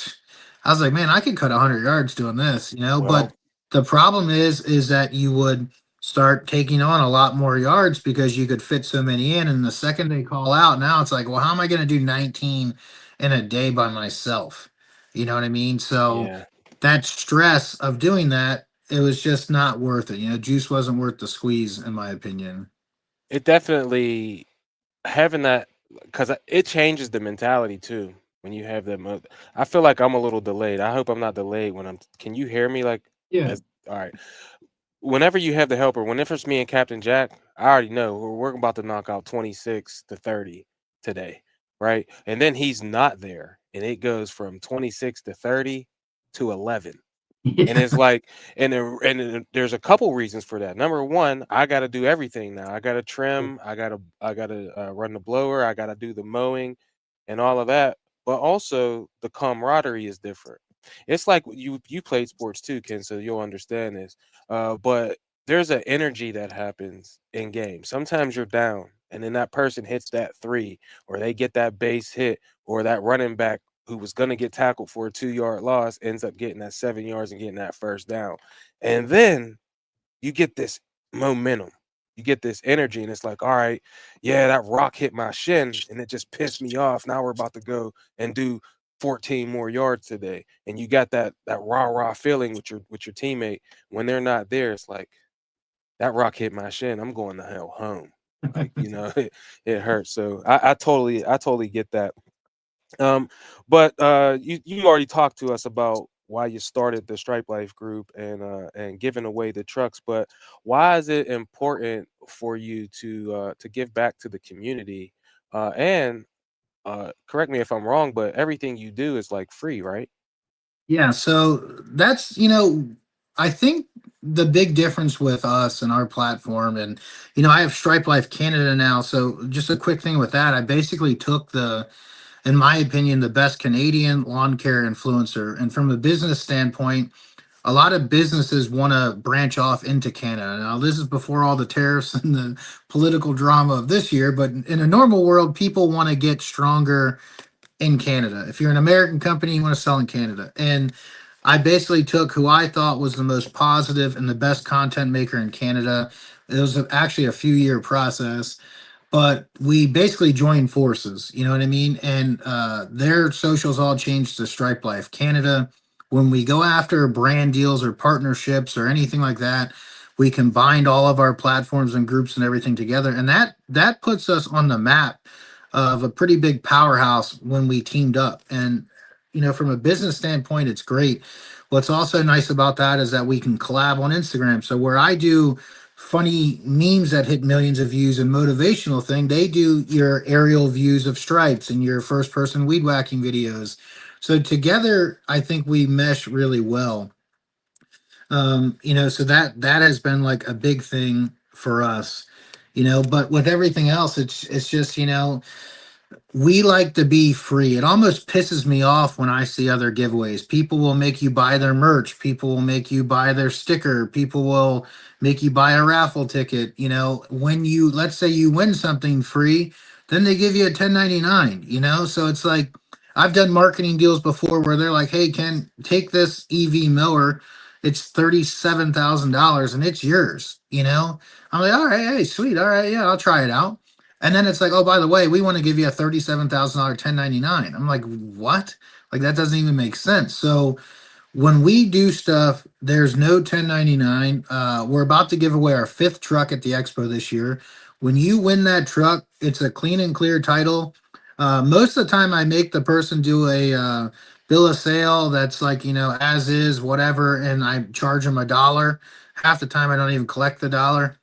I was like, man, I could cut 100 yards doing this. But Well, the problem is that you would start taking on a lot more yards because you could fit so many in. And the second they call out, now it's like, well, how am I going to do 19 in a day by myself? You know what I mean? So yeah, that stress of doing that, it was just not worth it. Juice wasn't worth the squeeze, in my opinion. it definitely having that because it changes the mentality too when you have that. I feel like I'm a little delayed. I hope I'm not delayed when I'm. Can you hear me? Like, Yeah. as all right. Whenever you have the helper, whenever it's me and Captain Jack, I already know we're about to knock out 26 to 30 today, right? And then he's not there, and it goes from 26 to 30 to 11. And Yeah. it's like, there's a couple reasons for that. Number one, I got to do everything now. I got to trim, I got to run the blower, I got to do the mowing, and all of that. But also, the camaraderie is different. It's like you played sports too, Ken, so you'll understand this. But there's an energy that happens in games. Sometimes you're down, and then that person hits that three, or they get that base hit, or that running back who was going to get tackled for a 2 yard loss ends up getting that 7 yards and getting that first down. And then you get this momentum, you get this energy, and it's like, all right, yeah, that rock hit my shin and it just pissed me off. Now we're about to go and do 14 more yards today. And you got that rah feeling with your teammate. When they're not there, it's like that rock hit my shin. I'm going to hell home. Like, it hurts. So I totally get that. Um, but you already talked to us about why you started the Stripe Life group and giving away the trucks. But why is it important for you to give back to the community? And Correct me if I'm wrong, but everything you do is like free, right? Yeah, so that's, I think the big difference with us and our platform, and I have Stripe Life Canada now. So just a quick thing with that, I basically took in my opinion, the best Canadian lawn care influencer. And from a business standpoint, a lot of businesses want to branch off into Canada. Now, this is before all the tariffs and the political drama of this year, but in a normal world, people want to get stronger in Canada. If you're an American company, you want to sell in Canada. And I basically took who I thought was the most positive and the best content maker in Canada. It was actually a few-year process, but we basically joined forces. You know what I mean? And their socials all changed to Stripe Life Canada. When we go after brand deals or partnerships or anything like that, we combined all of our platforms and groups and everything together, and that puts us on the map of a pretty big powerhouse when we teamed up. And from a business standpoint, it's great. What's also nice about that is that we can collab on Instagram. So where I do funny memes that hit millions of views and motivational thing, they do your aerial views of stripes and your first person weed whacking videos. So together, I think we mesh really well. So that has been like a big thing for us. But with everything else, it's just, we like to be free. It almost pisses me off when I see other giveaways. People will make you buy their merch. People will make you buy their sticker. People will make you buy a raffle ticket. When let's say you win something free, then they give you a 1099, So it's like, I've done marketing deals before where they're like, hey, Ken, take this EV mower. It's $37,000 and it's yours, I'm like, all right, hey, sweet. All right, yeah, I'll try it out. And then it's like, oh, by the way, we want to give you a $37,000 1099. I'm like, what? Like, that doesn't even make sense. So when we do stuff, there's no 1099. We're about to give away our fifth truck at the expo this year. When you win that truck, it's a clean and clear title. Most of the time, I make the person do a bill of sale that's like, as is, whatever, and I charge them $1. Half the time, I don't even collect the dollar.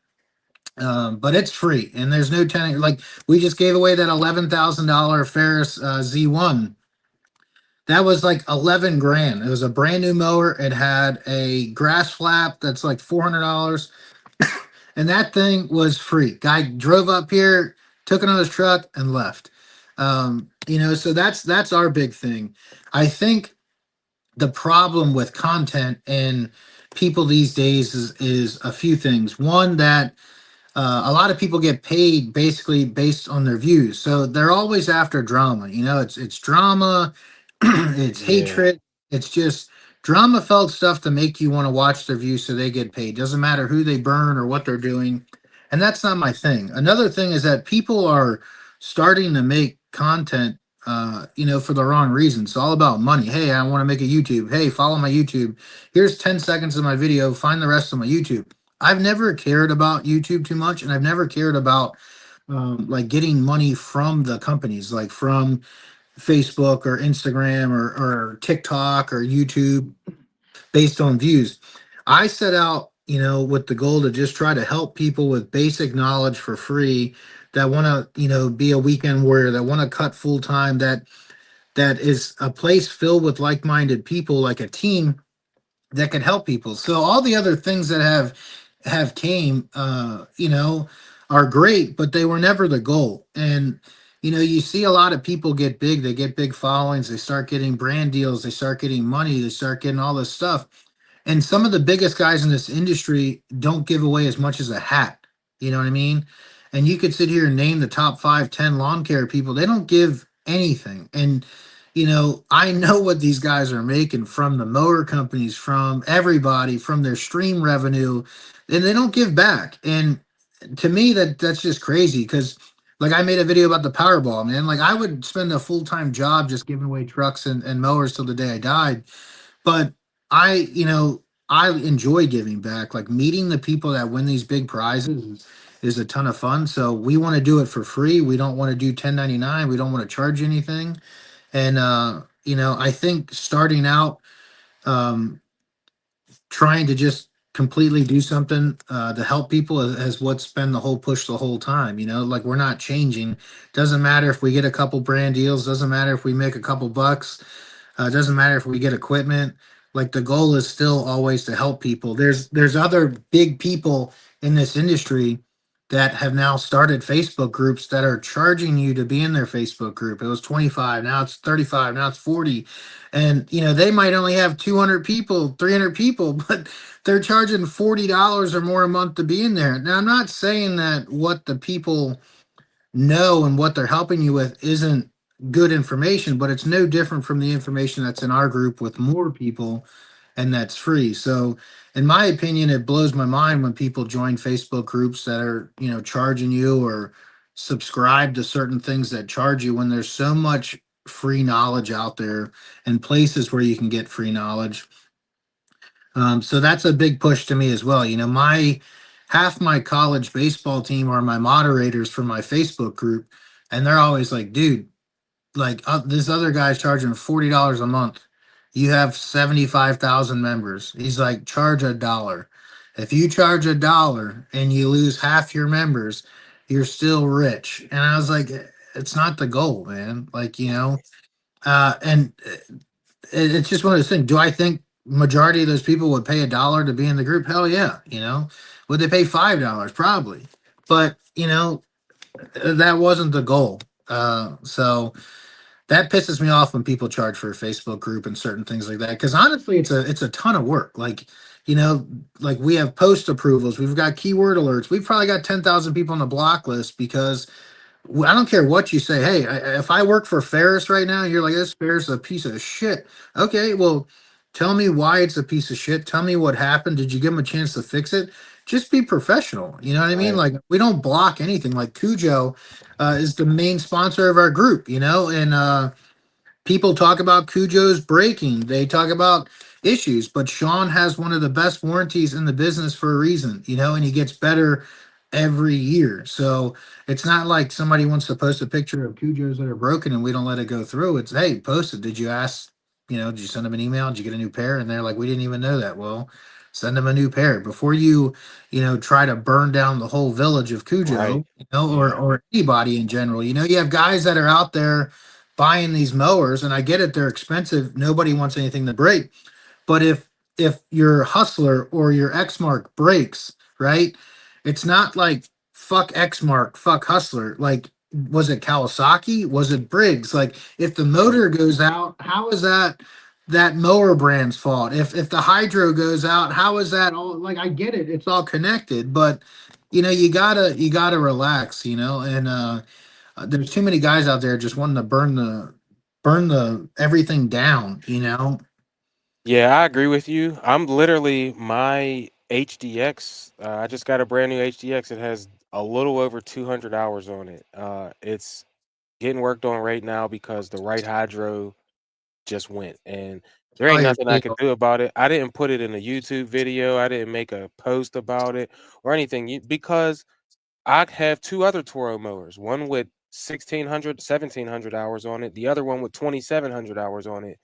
But it's free, and there's no tenant. Like, we just gave away that $11,000 Ferris Z1. That was like 11 grand. It was a brand new mower. It had a grass flap that's like $400, and that thing was free. Guy drove up here, took it on his truck, and left. So that's our big thing. I think the problem with content and people these days is a few things. One, that a lot of people get paid basically based on their views, so they're always after drama. It's drama, it's Yeah. hatred, it's just drama felt stuff to make you want to watch their views, so they get paid. Doesn't matter who they burn or what they're doing, and that's not my thing. Another thing is that people are starting to make content, for the wrong reasons. It's all about money. Hey, I want to make a YouTube. Hey, follow my YouTube. Here's 10 seconds of my video. Find the rest of my YouTube. I've never cared about YouTube too much, and I've never cared about like getting money from the companies, like from Facebook or Instagram or TikTok or YouTube based on views. I set out, with the goal to just try to help people with basic knowledge for free that want to, be a weekend warrior, that want to cut full time, that is a place filled with like-minded people, like a team that can help people. So all the other things that have came, are great, but they were never the goal. And you see a lot of people get big, they get big followings, they start getting brand deals, they start getting money, they start getting all this stuff. And some of the biggest guys in this industry don't give away as much as a hat. You know what I mean? And you could sit here and name the top 5, 10 lawn care people. They don't give anything. And I know what these guys are making from the mower companies, from everybody, from their stream revenue, and they don't give back. And to me, that's just crazy, because like, I made a video about the Powerball, man. Like, I would spend a full-time job just giving away trucks and mowers till the day I died. But I enjoy giving back. Like, meeting the people that win these big prizes is a ton of fun. So we want to do it for free. We don't want to do 1099. We don't want to charge anything. And I think starting out, trying to just completely do something to help people as what's been the whole push the whole time. You know, like we're not changing. Doesn't matter if we get a couple brand deals. Doesn't matter if we make a couple bucks. Doesn't matter if we get equipment. Like the goal is still always to help people. There's other big people in this industry that have now started Facebook groups that are charging you to be in their Facebook group. It was 25, now it's 35, now it's 40. And you know, they might only have 200 people, 300 people, but they're charging $40 or more a month to be in there. Now, I'm not saying that what the people know and what they're helping you with isn't good information, but it's no different from the information that's in our group with more people and that's free. So, in my opinion, it blows my mind when people join Facebook groups that are, you know, charging you or subscribe to certain things that charge you when there's so much free knowledge out there and places where you can get free knowledge. So that's a big push to me as well. You know, my half my college baseball team are my moderators for my Facebook group, and they're always like, "Dude, like this other guy's charging $40 a month. You have 75,000 members." He's like, "Charge a dollar. If you charge a dollar and you lose half your members, you're still rich." And I was like, "It's not the goal, man. Like, you know." And it's just one of those things. Do I think majority of those people would pay a dollar to be in the group? Hell yeah, you know. Would they pay $5? Probably, but you know that wasn't the goal. So that pisses me off when people charge for a Facebook group and certain things like that. Because honestly, it's a ton of work. Like you know, like we have post approvals, we've got keyword alerts, we've probably got 10,000 people on the block list because I don't care what you say. Hey, if I work for Ferris right now, you're like, this Ferris is a piece of shit. Okay, well, tell me why it's a piece of shit. Tell me what happened. Did you give him a chance to fix it? Just be professional. You know what I mean? Right. Like, we don't block anything. Like, Cujo is the main sponsor of our group, you know? And people talk about Cujo's breaking. They talk about issues, but Sean has one of the best warranties in the business for a reason, you know, and he gets better every year. So it's not like somebody wants to post a picture of Cujo's that are broken and we don't let it go through. It's, hey, post it. Did you ask, you know, did you send them an email? Did you get a new pair? And they're like, we didn't even know that. Well, send them a new pair before you know, try to burn down the whole village of Right. Cujo, you know, Yeah. or anybody in general. You know, you have guys that are out there buying these mowers, and I get it, they're expensive. Nobody wants anything to break. But if your hustler or your Xmark breaks, right? It's not like fuck Xmark, fuck hustler. Like, was it Kawasaki? Was it Briggs? Like, if the motor goes out, how is that mower brand's fault? If the hydro goes out, how is that all? Like, I get it, it's all connected, but you know, you gotta relax, you know, and there's too many guys out there just wanting to burn the everything down, you know. Yeah, I agree with you. I'm literally my HDX. I just got a brand new HDX. It has a little over 200 hours on it. It's getting worked on right now because the right hydro just went, and there ain't Probably a nothing I could deal. do about it. I didn't put it in a YouTube video. I didn't make a post about it or anything because I have two other Toro mowers, one with 1,600, 1,700 hours on it, the other one with 2,700 hours on it.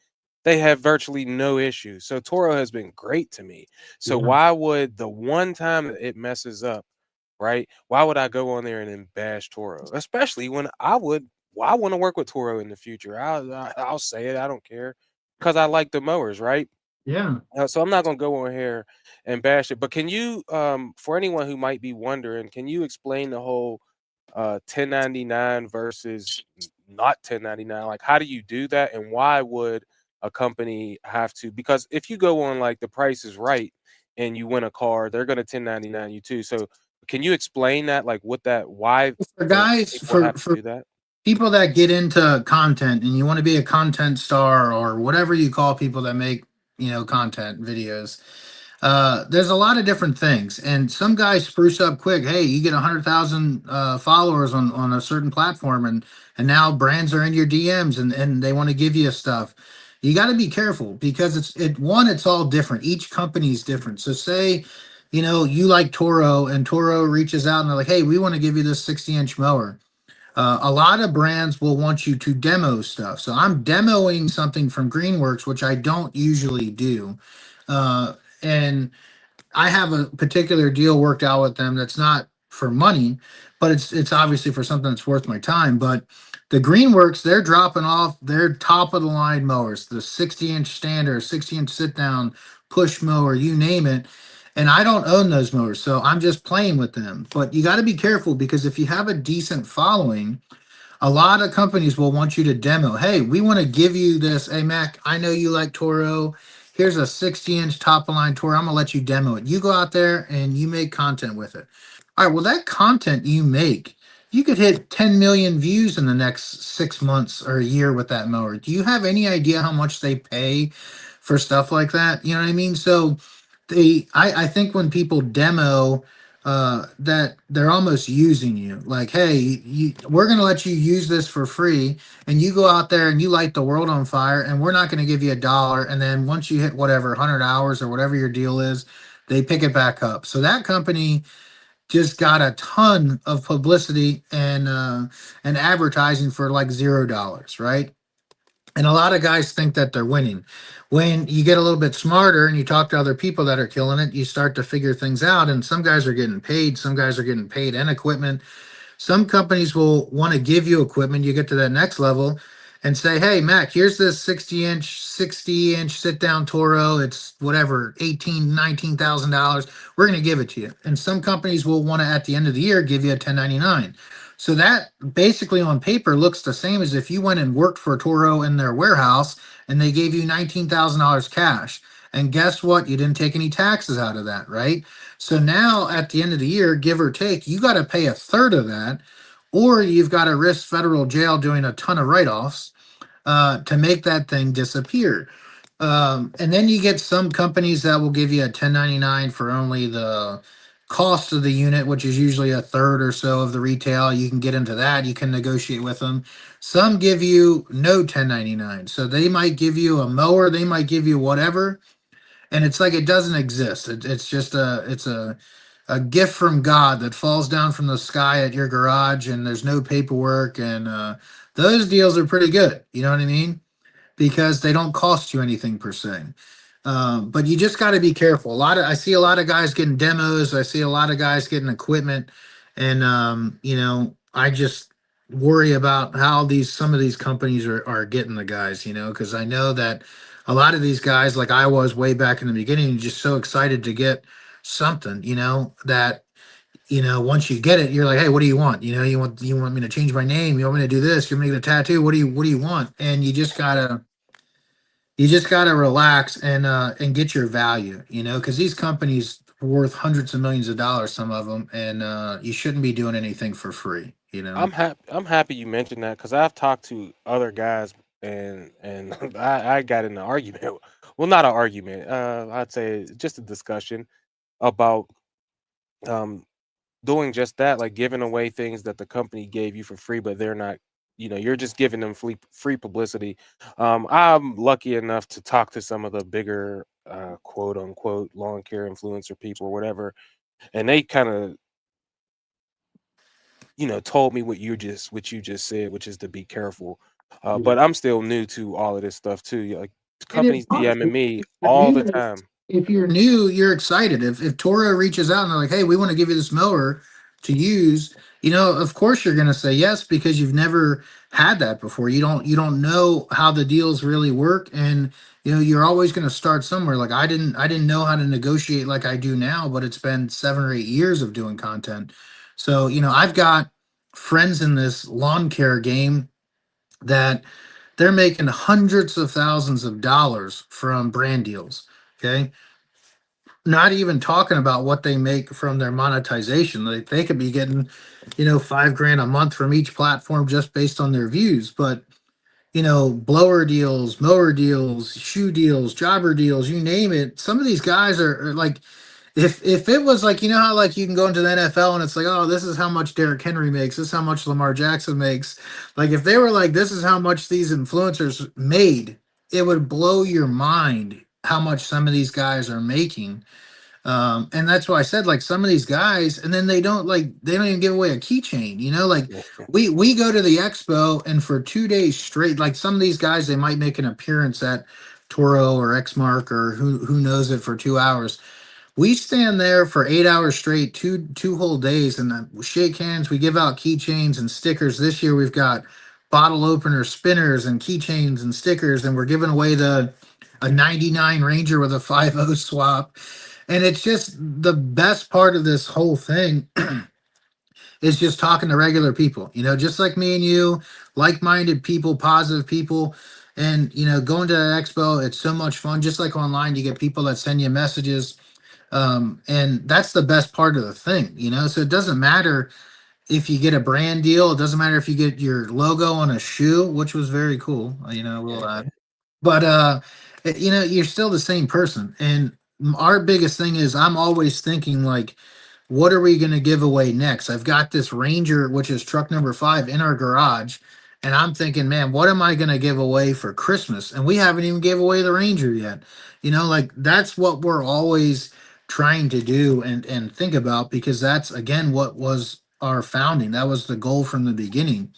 They have virtually no issues. So Toro has been great to me. So Yeah. why would the one time that it messes up, right? Why would I go on there and then bash Toro? Especially when I want to work with Toro in the future. I'll say it. I don't care because I like the mowers, right? Yeah. So I'm not gonna go on here and bash it, but can you, for anyone who might be wondering, can you explain the whole 1099 versus not 1099? Like, how do you do that, and why would a company have to? Because if you go on like The Price is Right and you win a car, they're gonna 1099 you too. So can you explain that, like what that, why For the guys, people have to for do that? people that get into content and you want to be a content star or whatever you call people that make, you know, content videos, there's a lot of different things, and some guys spruce up quick. Hey, you get 100,000 followers on a certain platform, and now brands are in your DMs and they want to give you stuff. You got to be careful because it's all different. Each company is different. So say, you know, you like Toro and Toro reaches out and they're like, hey, we want to give you this 60-inch mower. A lot of brands will want you to demo stuff. So I'm demoing something from Greenworks, which I don't usually do. And I have a particular deal worked out with them that's not for money, but it's obviously for something that's worth my time. But the Greenworks, they're dropping off their top of the line mowers, the 60-inch standard, 60-inch sit down, push mower, you name it. And I don't own those mowers, so I'm just playing with them. But you got to be careful because if you have a decent following, a lot of companies will want you to demo. Hey, we want to give you this. Hey, Mac, I know you like Toro. Here's a 60-inch top of line Toro. I'm gonna let you demo it. You go out there and you make content with it. All right. Well, that content you make, you could hit 10 million views in the next 6 months or a year with that mower. Do you have any idea how much they pay for stuff like that? You know what I mean? So I think when people demo that they're almost using you, like, hey, we're going to let you use this for free, and you go out there and you light the world on fire, and we're not going to give you $1, and then once you hit whatever 100 hours or whatever your deal is, they pick it back up. So that company just got a ton of publicity and advertising for like $0, right? And a lot of guys think that they're winning. When you get a little bit smarter and you talk to other people that are killing it, you start to figure things out. And some guys are getting paid, some guys are getting paid and equipment. Some companies will want to give you equipment. You get to that next level and say, hey, Mac, here's this 60-inch sit down Toro. It's whatever, $18,000, $19,000. We're going to give it to you. And some companies will want to, at the end of the year, give you a 1099. So that basically on paper looks the same as if you went and worked for Toro in their warehouse and they gave you $19,000 cash. And guess what? You didn't take any taxes out of that, right? So now at the end of the year, give or take, you got to pay a third of that, or you've got to risk federal jail doing a ton of write offs to make that thing disappear. And then you get some companies that will give you a 1099 for only the cost of the unit, which is usually a third or so of the retail. You can get into that. You can negotiate with them. Some give you no 1099. So they might give you a mower, they might give you whatever, and it's like it doesn't exist. It's just a gift from God that falls down from the sky at your garage, and there's no paperwork, and those deals are pretty good. You know what I mean? Because they don't cost you anything per se. But you just got to be careful. I see a lot of guys getting demos. I see a lot of guys getting equipment, and I just worry about how these some of these companies are getting the guys. Because I know that a lot of these guys, like I was way back in the beginning, just so excited to get something. That once you get it, you're like, hey, what do you want? You want me to change my name? You want me to do this? You want me to get a tattoo? What do you want? And you just gotta relax and get your value, because these companies are worth hundreds of millions of dollars, some of them, and you shouldn't be doing anything for free. I'm happy you mentioned that because I've talked to other guys and I got in an argument. Well, not an argument. I'd say just a discussion about um doing just that, like giving away things that the company gave you for free, but they're not. You're just giving them free publicity. I'm lucky enough to talk to some of the bigger quote unquote lawn care influencer people or whatever, and they kind of told me what you just said, which is to be careful. But I'm still new to all of this stuff too. Like It is companies hard. DMing me If you're all the new, time. if you're new, you're excited. If Toro reaches out and they're like, "Hey, we want to give you this mower to use," of course you're going to say yes because you've never had that before. You don't know how the deals really work, and you're always going to start somewhere. Like I didn't know how to negotiate like I do now, but it's been 7 or 8 years of doing content. So I've got friends in this lawn care game that they're making hundreds of thousands of dollars from brand deals. Okay. Not even talking about what they make from their monetization. Like they could be getting, 5 grand a month from each platform just based on their views. But, blower deals, mower deals, shoe deals, jobber deals, you name it. Some of these guys are like, if it was like, how like you can go into the NFL and it's like, oh, this is how much Derrick Henry makes, this is how much Lamar Jackson makes. Like if they were like, this is how much these influencers made, it would blow your mind how much some of these guys are making. And that's why I said like some of these guys, and then they don't even give away a keychain, like we go to the expo and for 2 days straight, like some of these guys, they might make an appearance at Toro or Xmark or who knows it for 2 hours, We stand there for 8 hours straight, two whole days, and we shake hands. We give out keychains and stickers. This year we've got bottle opener spinners and keychains and stickers, and we're giving away the a 99 Ranger with a 5.0 swap. And it's just the best part of this whole thing is just talking to regular people, just like me and you, like-minded people, positive people. And going to the expo, it's so much fun. Just like online, you get people that send you messages, and that's the best part of the thing. So it doesn't matter if you get a brand deal, it doesn't matter if you get your logo on a shoe, which was very cool. We'll Yeah. but you're still the same person. And our biggest thing is I'm always thinking like, what are we going to give away next? I've got this Ranger, which is truck number 5 in our garage, and I'm thinking, man, what am I going to give away for Christmas? And we haven't even gave away the Ranger yet. Like that's what we're always trying to do and think about, because that's again what was our founding. That was the goal from the beginning.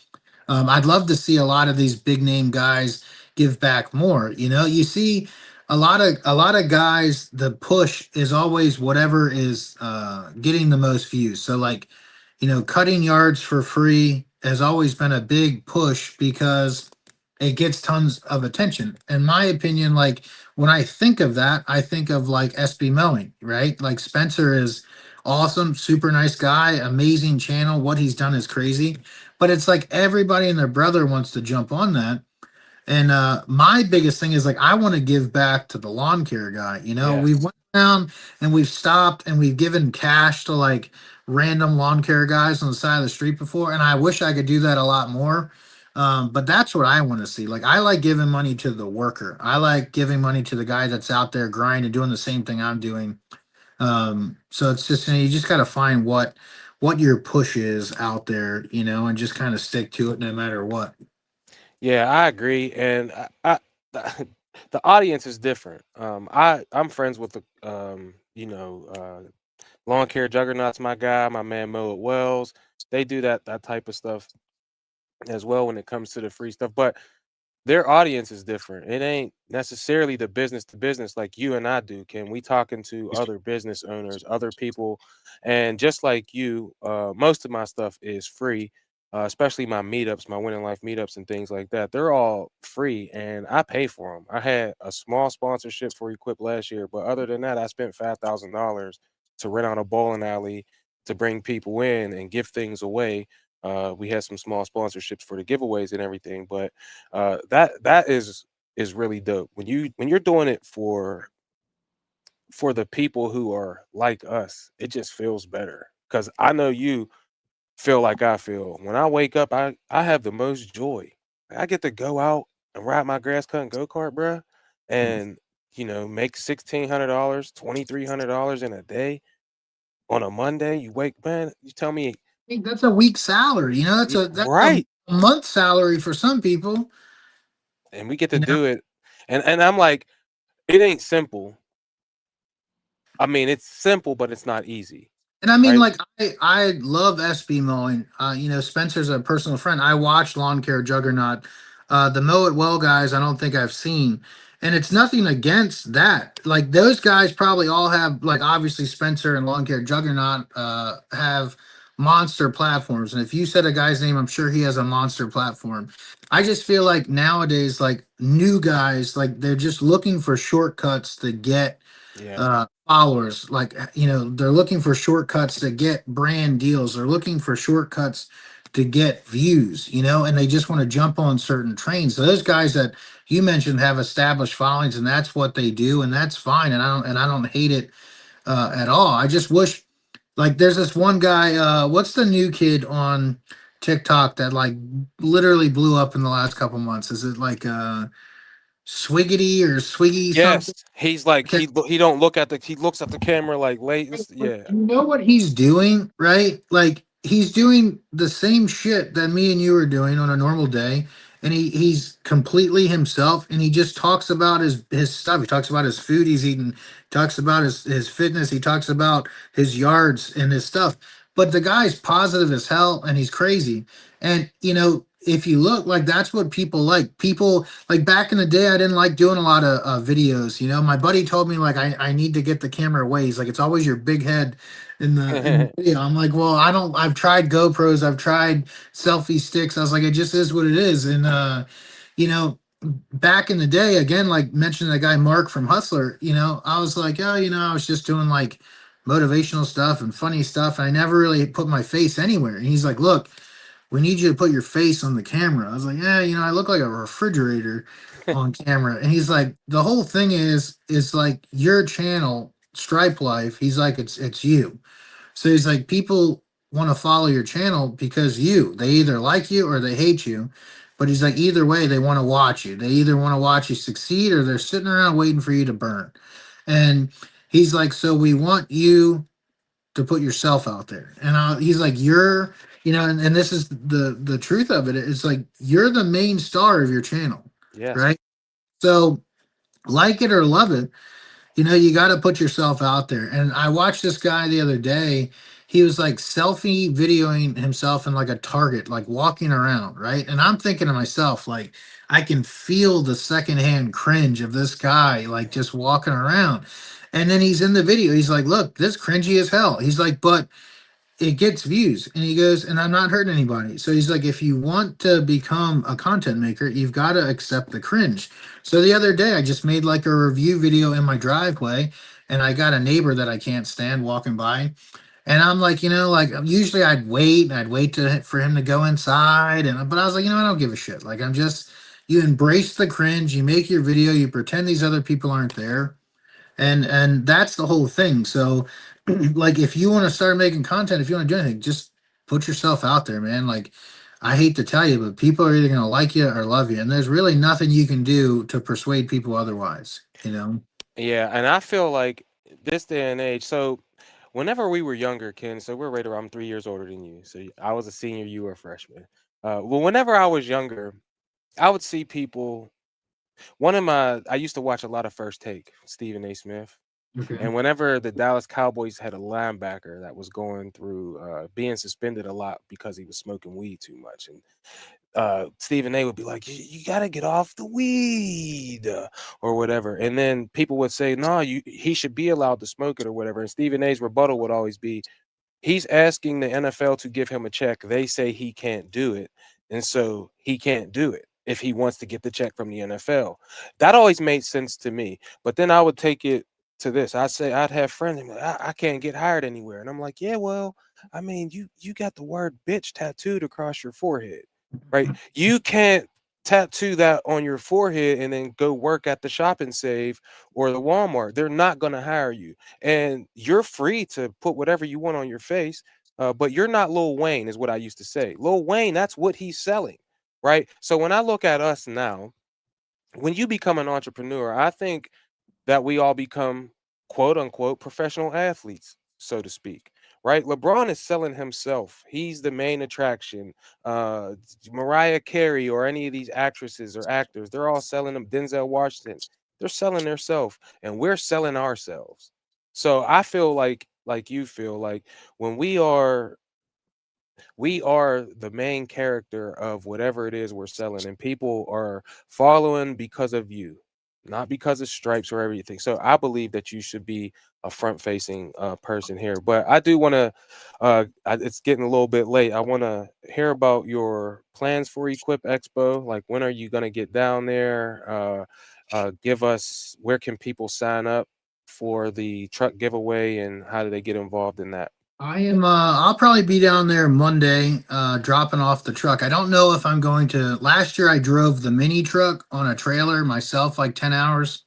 I'd love to see a lot of these big name guys give back more. You see a lot of guys. The push is always whatever is getting the most views. So like, cutting yards for free has always been a big push because it gets tons of attention. In my opinion, like when I think of that, I think of like SB Mowing, right? Like Spencer is awesome, super nice guy, amazing channel. What he's done is crazy, but it's like everybody and their brother wants to jump on that. And my biggest thing is like I want to give back to the lawn care guy. We've Yes. went down and we've stopped and we've given cash to like random lawn care guys on the side of the street before, and I wish I could do that a lot more. But that's what I want to see. Like I like giving money to the worker. I like giving money to the guy that's out there grinding, doing the same thing I'm doing. So it's just you just got to find what your push is out there, and just kind of stick to it no matter what. Yeah, I agree, and the audience is different. I'm friends with the lawn care juggernauts. My guy, my man Mo at Wells, they do that type of stuff as well when it comes to the free stuff. But their audience is different. It ain't necessarily the business to business like you and I do. Can we talking to other business owners, other people, and just like you, most of my stuff is free, especially my meetups, my winning life meetups and things like that. They're all free, and I pay for them. I had a small sponsorship for Equip last year, but other than that, I spent $5,000 to rent out a bowling alley to bring people in and give things away. We had some small sponsorships for the giveaways and everything, but that is really dope when you're doing it for the people who are like us. It just feels better because I know you feel like I feel. When I wake up, I have the most joy. I get to go out and ride my grass cutting go kart, bruh, and make $1,600, $2,300 in a day on a Monday. You wake, man. You tell me, Think that's a week's salary. That's yeah, a right? month salary for some people. And we get to You know, do it, and I'm like, it ain't simple. I mean, it's simple, but it's not easy, and I mean, right? like I love SB mowing. Spencer's a personal friend. I watch Lawn Care Juggernaut. The Mow It Well guys, I don't think I've seen, and it's nothing against that. Like those guys probably all have like obviously Spencer and Lawn Care Juggernaut have monster platforms, and if you said a guy's name, I'm sure he has a monster platform. I just feel like nowadays, like new guys, like they're just looking for shortcuts to get Yeah. followers. Like they're looking for shortcuts to get brand deals. They're looking for shortcuts to get views, and they just want to jump on certain trains. So those guys that you mentioned have established followings, and that's what they do, and that's fine. And I don't hate it at all. I just wish, like, there's this one guy. What's the new kid on TikTok that like literally blew up in the last couple months? Is it like Swiggity or Swiggy Yes, something? he's like Okay. he don't look at the he looks at the camera like late. Like, Yeah, you know what he's doing, right? Like he's doing the same shit that me and you are doing on a normal day, and he's completely himself, and he just talks about his stuff. He talks about his food he's eating, talks about his fitness, he talks about his yards and his stuff. But the guy's positive as hell, and he's crazy. And if you look, like, that's what people like. People like back in the day, I didn't like doing a lot of videos. You know, my buddy told me like I need to get the camera away. He's like, it's always your big head in the video. I'm like, well, I don't. I've tried GoPros, I've tried selfie sticks. I was like, it just is what it is. And you know, back in the day, again, like mentioning that guy Mark from Hustler, you know, I was like, oh, you know, I was just doing like motivational stuff and funny stuff. And I never really put my face anywhere. And he's like, look, we need you to put your face on the camera. I was like, yeah, you know, I look like a refrigerator on camera. And he's like, the whole thing is like your channel, Stripe Life. He's like, it's you. So he's like, people want to follow your channel because they either like you or they hate you. But he's like, either way, they want to watch you. They either want to watch you succeed or they're sitting around waiting for you to burn. And he's like, so we want you to put yourself out there. And he's like, you know, and this is the truth of it. It's like, you're the main star of your channel, Yes. right? So like it or love it, you know, you got to put yourself out there. And I watched this guy the other day. He was like selfie videoing himself in like a Target, like walking around, right? And I'm thinking to myself, like, I can feel the secondhand cringe of this guy, like just walking around. And then he's in the video. He's like, look, this cringy as hell. He's like, but it gets views. And he goes, and I'm not hurting anybody. So he's like, if you want to become a content maker, you've got to accept the cringe. So the other day I just made like a review video in my driveway, and I got a neighbor that I can't stand walking by. And I'm like, you know, like usually I'd wait for him to go inside. But I was like, you know, I don't give a shit. Like, you embrace the cringe, you make your video, you pretend these other people aren't there, and that's the whole thing. So like, if you want to start making content, if you want to do anything, just put yourself out there, man. Like, I hate to tell you, but people are either going to like you or love you, and there's really nothing you can do to persuade people otherwise, you know. Yeah, and I feel like this day and age. So, whenever we were younger, Ken, so we're right around, I'm 3 years older than you. So I was a senior, you were a freshman. Well, whenever I was younger, I would see people. I used to watch a lot of First Take, Stephen A. Smith. Okay. And whenever the Dallas Cowboys had a linebacker that was going through being suspended a lot because he was smoking weed too much, and Stephen A would be like, "You got to get off the weed," or whatever. And then people would say, "No, he should be allowed to smoke it," or whatever. And Stephen A's rebuttal would always be, he's asking the NFL to give him a check. They say he can't do it. And so he can't do it if he wants to get the check from the NFL. That always made sense to me. But then I would take it to this. I'd have friends and be like, I can't get hired anywhere. And I'm like, yeah, well, I mean, you got the word bitch tattooed across your forehead, right? You can't tattoo that on your forehead and then go work at the Shop and Save or the Walmart. They're not going to hire you. And you're free to put whatever you want on your face, but you're not Lil Wayne, is what I used to say. Lil Wayne, that's what he's selling, right? So when I look at us now, when you become an entrepreneur, I think that we all become quote unquote professional athletes, so to speak. Right? LeBron is selling himself. He's the main attraction. Uh, Mariah Carey or any of these actresses or actors, they're all selling them. Denzel Washington, they're selling themselves, and we're selling ourselves. So I feel like you feel like when we are the main character of whatever it is we're selling, and people are following because of you, not because of stripes or everything. So I believe that you should be a front facing person here. But I do want to it's getting a little bit late. I want to hear about your plans for Equip Expo. Like, when are you going to get down there? Give us, where can people sign up for the truck giveaway, and how do they get involved in that? I'll probably be down there Monday, dropping off the truck. I don't know if I'm going to. Last year I drove the mini truck on a trailer myself, like 10 hours.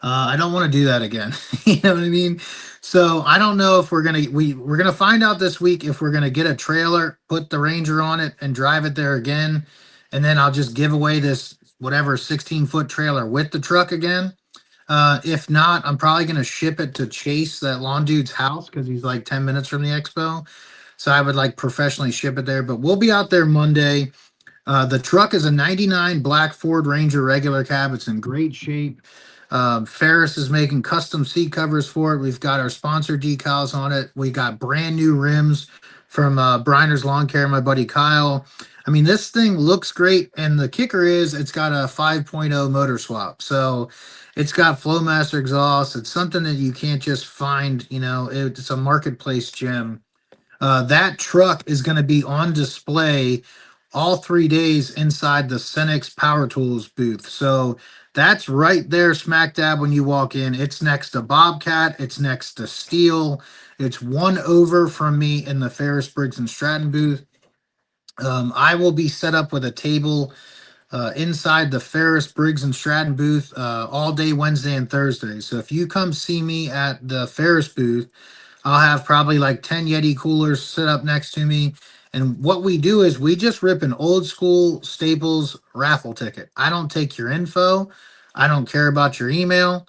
I don't want to do that again. You know what I mean? So I don't know if we're gonna find out this week if we're gonna get a trailer, put the Ranger on it, and drive it there again, and then I'll just give away this whatever 16-foot trailer with the truck again. If not, I'm probably gonna ship it to Chase, that lawn dude's house, because he's like 10 minutes from the expo. So I would like professionally ship it there. But we'll be out there Monday. The truck is a 99 black Ford Ranger regular cab. It's in great shape. Ferris is making custom seat covers for it. We've got our sponsor decals on it. We got brand new rims from Briner's Lawn Care, my buddy Kyle. I mean, this thing looks great, and the kicker is it's got a 5.0 motor swap. So it's got Flowmaster exhaust. It's something that you can't just find, it's a marketplace gem. That truck is going to be on display all 3 days inside the Cenex Power Tools booth. So that's right there, smack dab when you walk in. It's next to Bobcat, it's next to Steel. It's one over from me in the Ferris Briggs and Stratton booth. I will be set up with a table inside the Ferris Briggs and Stratton booth all day Wednesday and Thursday. So if you come see me at the Ferris booth, I'll have probably like 10 Yeti coolers set up next to me. And what we do is we just rip an old school Staples raffle ticket. I don't take your info. I don't care about your email.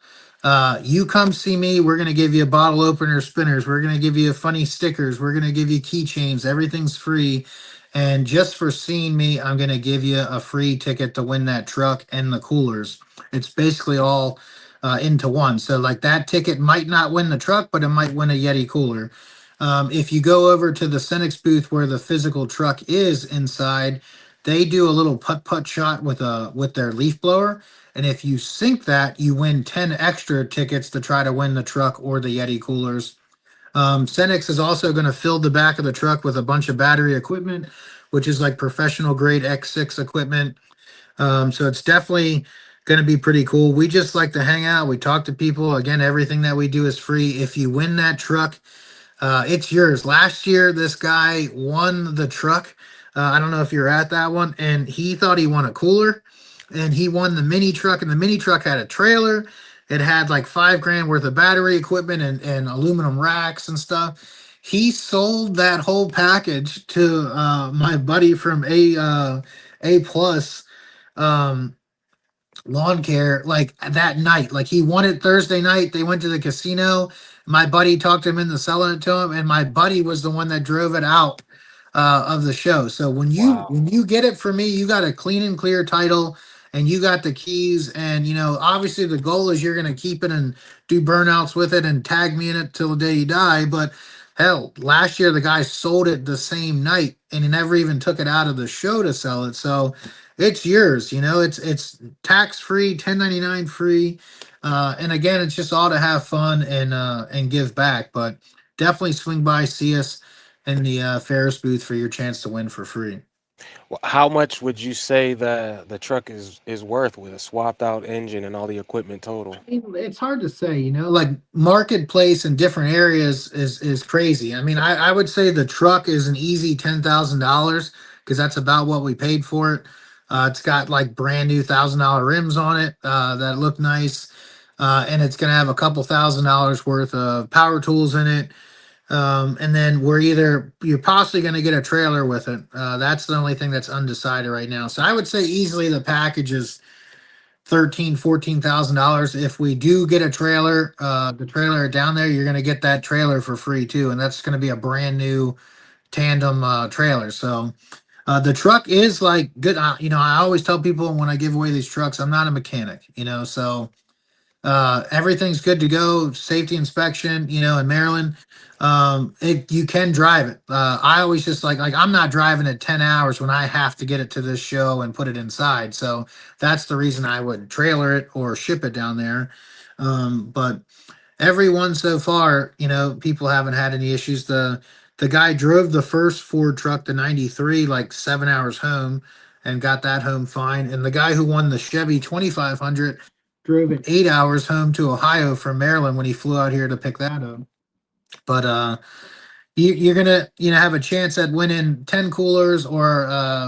You come see me. We're going to give you a bottle opener spinners. We're going to give you funny stickers. We're going to give you keychains. Everything's free. And just for seeing me, I'm going to give you a free ticket to win that truck and the coolers. It's basically all into one. So like that ticket might not win the truck, but it might win a Yeti cooler. If you go over to the Cenex booth where the physical truck is inside, they do a little putt putt shot with their leaf blower. And if you sink that, you win 10 extra tickets to try to win the truck or the Yeti coolers. Cenex is also going to fill the back of the truck with a bunch of battery equipment, which is like professional grade X6 equipment. So it's definitely going to be pretty cool. We just like to hang out. We talk to people. Again, everything that we do is free. If you win that truck, it's yours. Last year, this guy won the truck. I don't know if you're at that one, and he thought he won a cooler, and he won the mini truck, and the mini truck had a trailer. It had like 5 grand worth of battery equipment and aluminum racks and stuff. He sold that whole package to my buddy from A plus. Um, Lawn care like that night. Like he won it Thursday night. They went to the casino. My buddy talked him into selling it to him, and my buddy was the one that drove it out of the show. So when Wow. you get it for me, you got a clean and clear title, and you got the keys. And obviously the goal is you're gonna keep it and do burnouts with it and tag me in it till the day you die. But hell, last year the guy sold it the same night, and he never even took it out of the show to sell it. So it's yours. It's tax free, 1099 free. And again, it's just all to have fun and give back. But definitely swing by, see us in the Ferris booth for your chance to win for free. Well, how much would you say the truck is worth with a swapped out engine and all the equipment total? It's hard to say, like marketplace in different areas is crazy. I mean, I would say the truck is an easy $10,000 because that's about what we paid for it. It's got like brand new $1,000 rims on it that look nice, and it's gonna have a couple $1,000 worth of power tools in it. And then you're possibly going to get a trailer with it. That's the only thing that's undecided right now. So I would say easily the package is 14,000 to $14,000. If we do get a trailer, the trailer down there, you're going to get that trailer for free too, and that's going to be a brand new tandem trailer. So the truck is like good. I always tell people when I give away these trucks, I'm not a mechanic. So everything's good to go. Safety inspection, in Maryland. You can drive it. I always just like I'm not driving it 10 hours when I have to get it to this show and put it inside. So that's the reason I would trailer it or ship it down there. But everyone so far, people haven't had any issues. The guy drove the first Ford truck, the 93, like 7 hours home and got that home fine. And the guy who won the Chevy 2500 drove it 8 hours home to Ohio from Maryland when he flew out here to pick that up. But you're gonna have a chance at winning 10 coolers or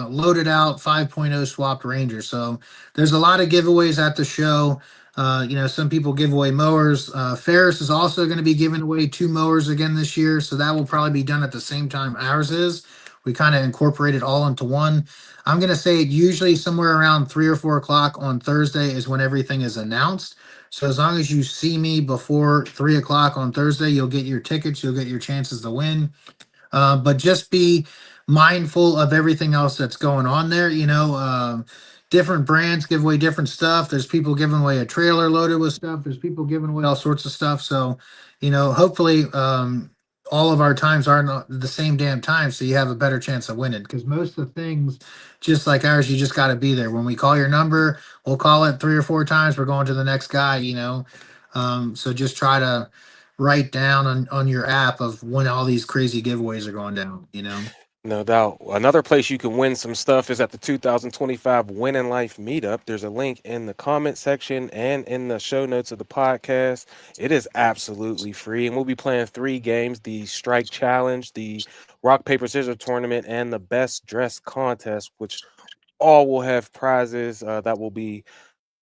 loaded out 5.0 swapped Ranger. So there's a lot of giveaways at the show. Some people give away mowers. Ferris is also going to be giving away 2 mowers again this year, so that will probably be done at the same time ours is. We kind of incorporate it all into one. I'm going to say usually somewhere around 3 or 4 o'clock on Thursday is when everything is announced. So as long as you see me before 3 o'clock on Thursday, you'll get your tickets. You'll get your chances to win. But just be mindful of everything else that's going on there. Different brands give away different stuff. There's people giving away a trailer loaded with stuff. There's people giving away all sorts of stuff. So, hopefully, all of our times aren't the same damn time, so you have a better chance of winning. Because most of the things, just like ours, you just got to be there. When we call your number, we'll call it 3 or 4 times. We're going to the next guy, you know. So just try to write down on your app of when all these crazy giveaways are going down, you know. No doubt. Another place you can win some stuff is at the 2025 Win in Life meetup. There's a link in the comment section and in the show notes of the podcast. It is absolutely free, and we'll be playing 3 games: the Strike Challenge, the Rock Paper Scissors tournament, and the Best Dress contest, which all will have prizes that will be,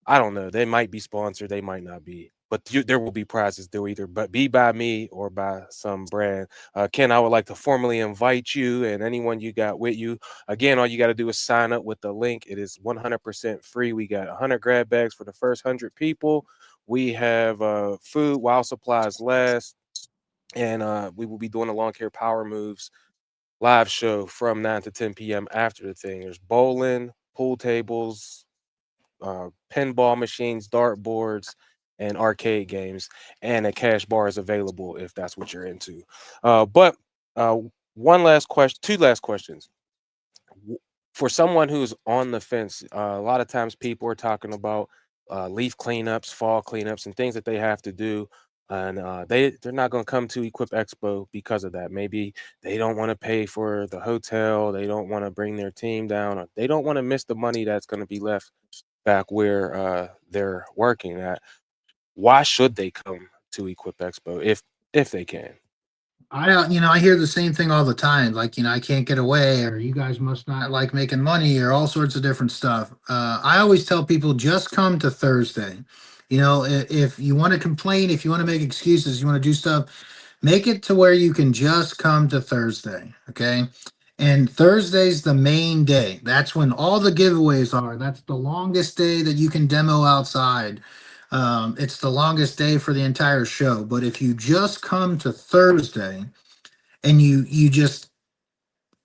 I don't know. They might be sponsored, they might not be, but there will be prizes. They'll either be by me or by some brand. Ken, I would like to formally invite you and anyone you got with you. Again, all you got to do is sign up with the link. It is 100% free. We got 100 grab bags for the first 100 people. We have food while supplies last, and we will be doing the lawn care power moves live show from 9 to 10 p.m. after the thing. There's bowling, pool tables, pinball machines, dart boards, and arcade games, and a cash bar is available if that's what you're into. But one last question, 2 last questions. W- For someone who's on the fence, a lot of times people are talking about leaf cleanups, fall cleanups, and things that they have to do. And they're not going to come to Equip Expo because of that. Maybe they don't want to pay for the hotel, they don't want to bring their team down, or they don't want to miss the money that's going to be left back where they're working at. Why should they come to Equip Expo if they can? I hear the same thing all the time. Like, I can't get away, or you guys must not like making money, or all sorts of different stuff. I always tell people just come to Thursday. If you want to complain, if you want to make excuses, you want to do stuff, make it to where you can just come to Thursday. Okay. And Thursday's the main day. That's when all the giveaways are. That's the longest day that you can demo outside. It's the longest day for the entire show. But if you just come to Thursday, and you just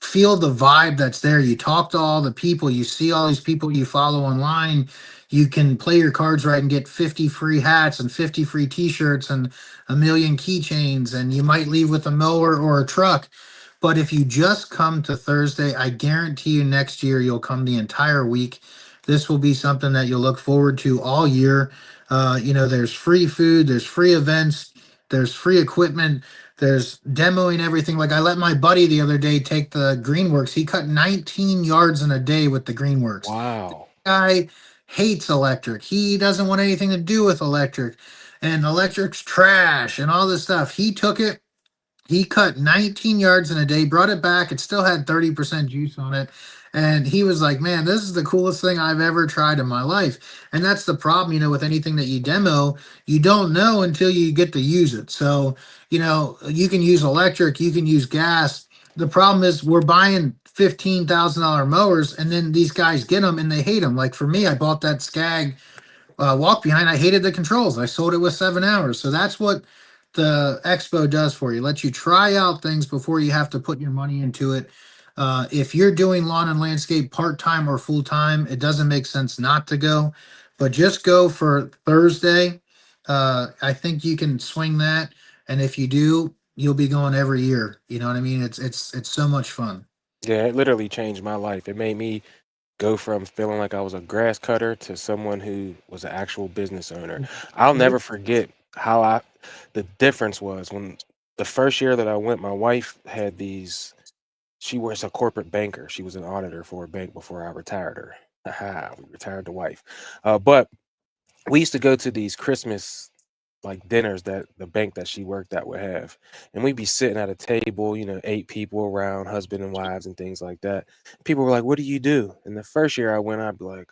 feel the vibe that's there. You talk to all the people, you see all these people you follow online. You can play your cards right and get 50 free hats and 50 free t-shirts and a million keychains, and you might leave with a mower or a truck. But if you just come to Thursday, I guarantee you next year you'll come the entire week. This will be something that you'll look forward to all year. There's free food, there's free events, there's free equipment, there's demoing everything. Like, I let my buddy the other day take the Greenworks. He cut 19 yards in a day with the Greenworks. Wow. Guy hates electric. He doesn't want anything to do with electric. And electric's trash and all this stuff. He took it, he cut 19 yards in a day, brought it back. It still had 30% juice on it. And he was like, man, this is the coolest thing I've ever tried in my life. And that's the problem, with anything that you demo, you don't know until you get to use it. So, you can use electric, you can use gas. The problem is we're buying $15,000 mowers, and then these guys get them and they hate them. Like for me, I bought that Skag walk behind. I hated the controls. I sold it with 7 hours. So that's what the expo does for you. Let you try out things before you have to put your money into it. If you're doing lawn and landscape part time or full time, it doesn't make sense not to go, but just go for Thursday. I think you can swing that, and if you do, you'll be going every year. You know what I mean? It's so much fun. Yeah, it literally changed my life. It made me go from feeling like I was a grass cutter to someone who was an actual business owner. I'll never forget how the difference was when the first year that I went, my wife had these, she was a corporate banker. She was an auditor for a bank before I retired her. Aha, we retired the wife. But we used to go to these Christmas like dinners that the bank that she worked at would have. And we'd be sitting at a table, 8 people around, husband and wives and things like that. People were like, "What do you do?" And the first year I went, I'd be like,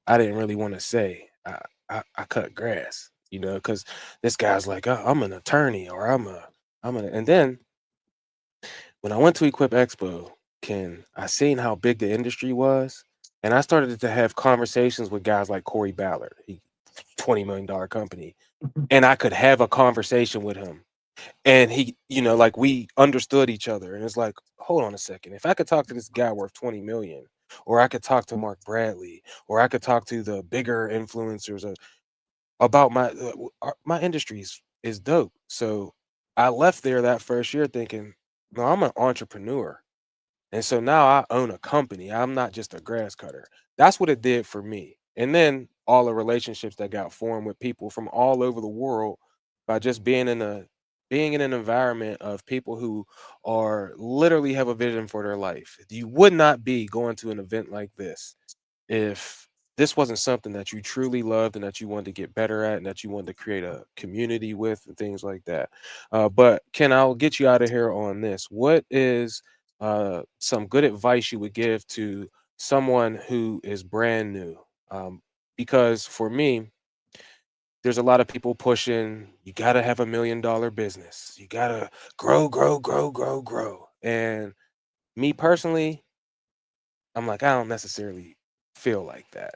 I didn't really want to say. I cut grass, because this guy's like, I'm an attorney, or and then when I went to Equip Expo, Ken, I seen how big the industry was, and I started to have conversations with guys like Corey Ballard, he $20 million company, and I could have a conversation with him. And he, like we understood each other. And it's like, hold on a second. If I could talk to this guy worth 20 million, or I could talk to Mark Bradley, or I could talk to the bigger influencers about my industry is dope. So I left there that first year thinking, no, I'm an entrepreneur. And so now I own a company. I'm not just a grass cutter. That's what it did for me. And then all the relationships that got formed with people from all over the world by just being in an environment of people who are literally have a vision for their life. You would not be going to an event like this if this wasn't something that you truly loved and that you wanted to get better at and that you wanted to create a community with and things like that. But Ken, I'll get you out of here on this. What is some good advice you would give to someone who is brand new? Um, because for me, there's a lot of people pushing, you got to have $1 million business. You got to grow, grow, grow, grow, grow. And me personally, I'm like, I don't necessarily feel like that.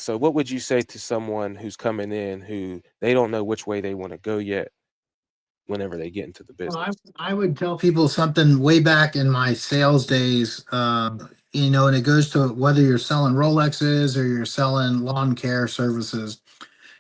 So what would you say to someone who's coming in who they don't know which way they want to go yet whenever they get into the Well, business? I would tell people something way back in my sales days, and it goes to whether you're selling Rolexes or you're selling lawn care services.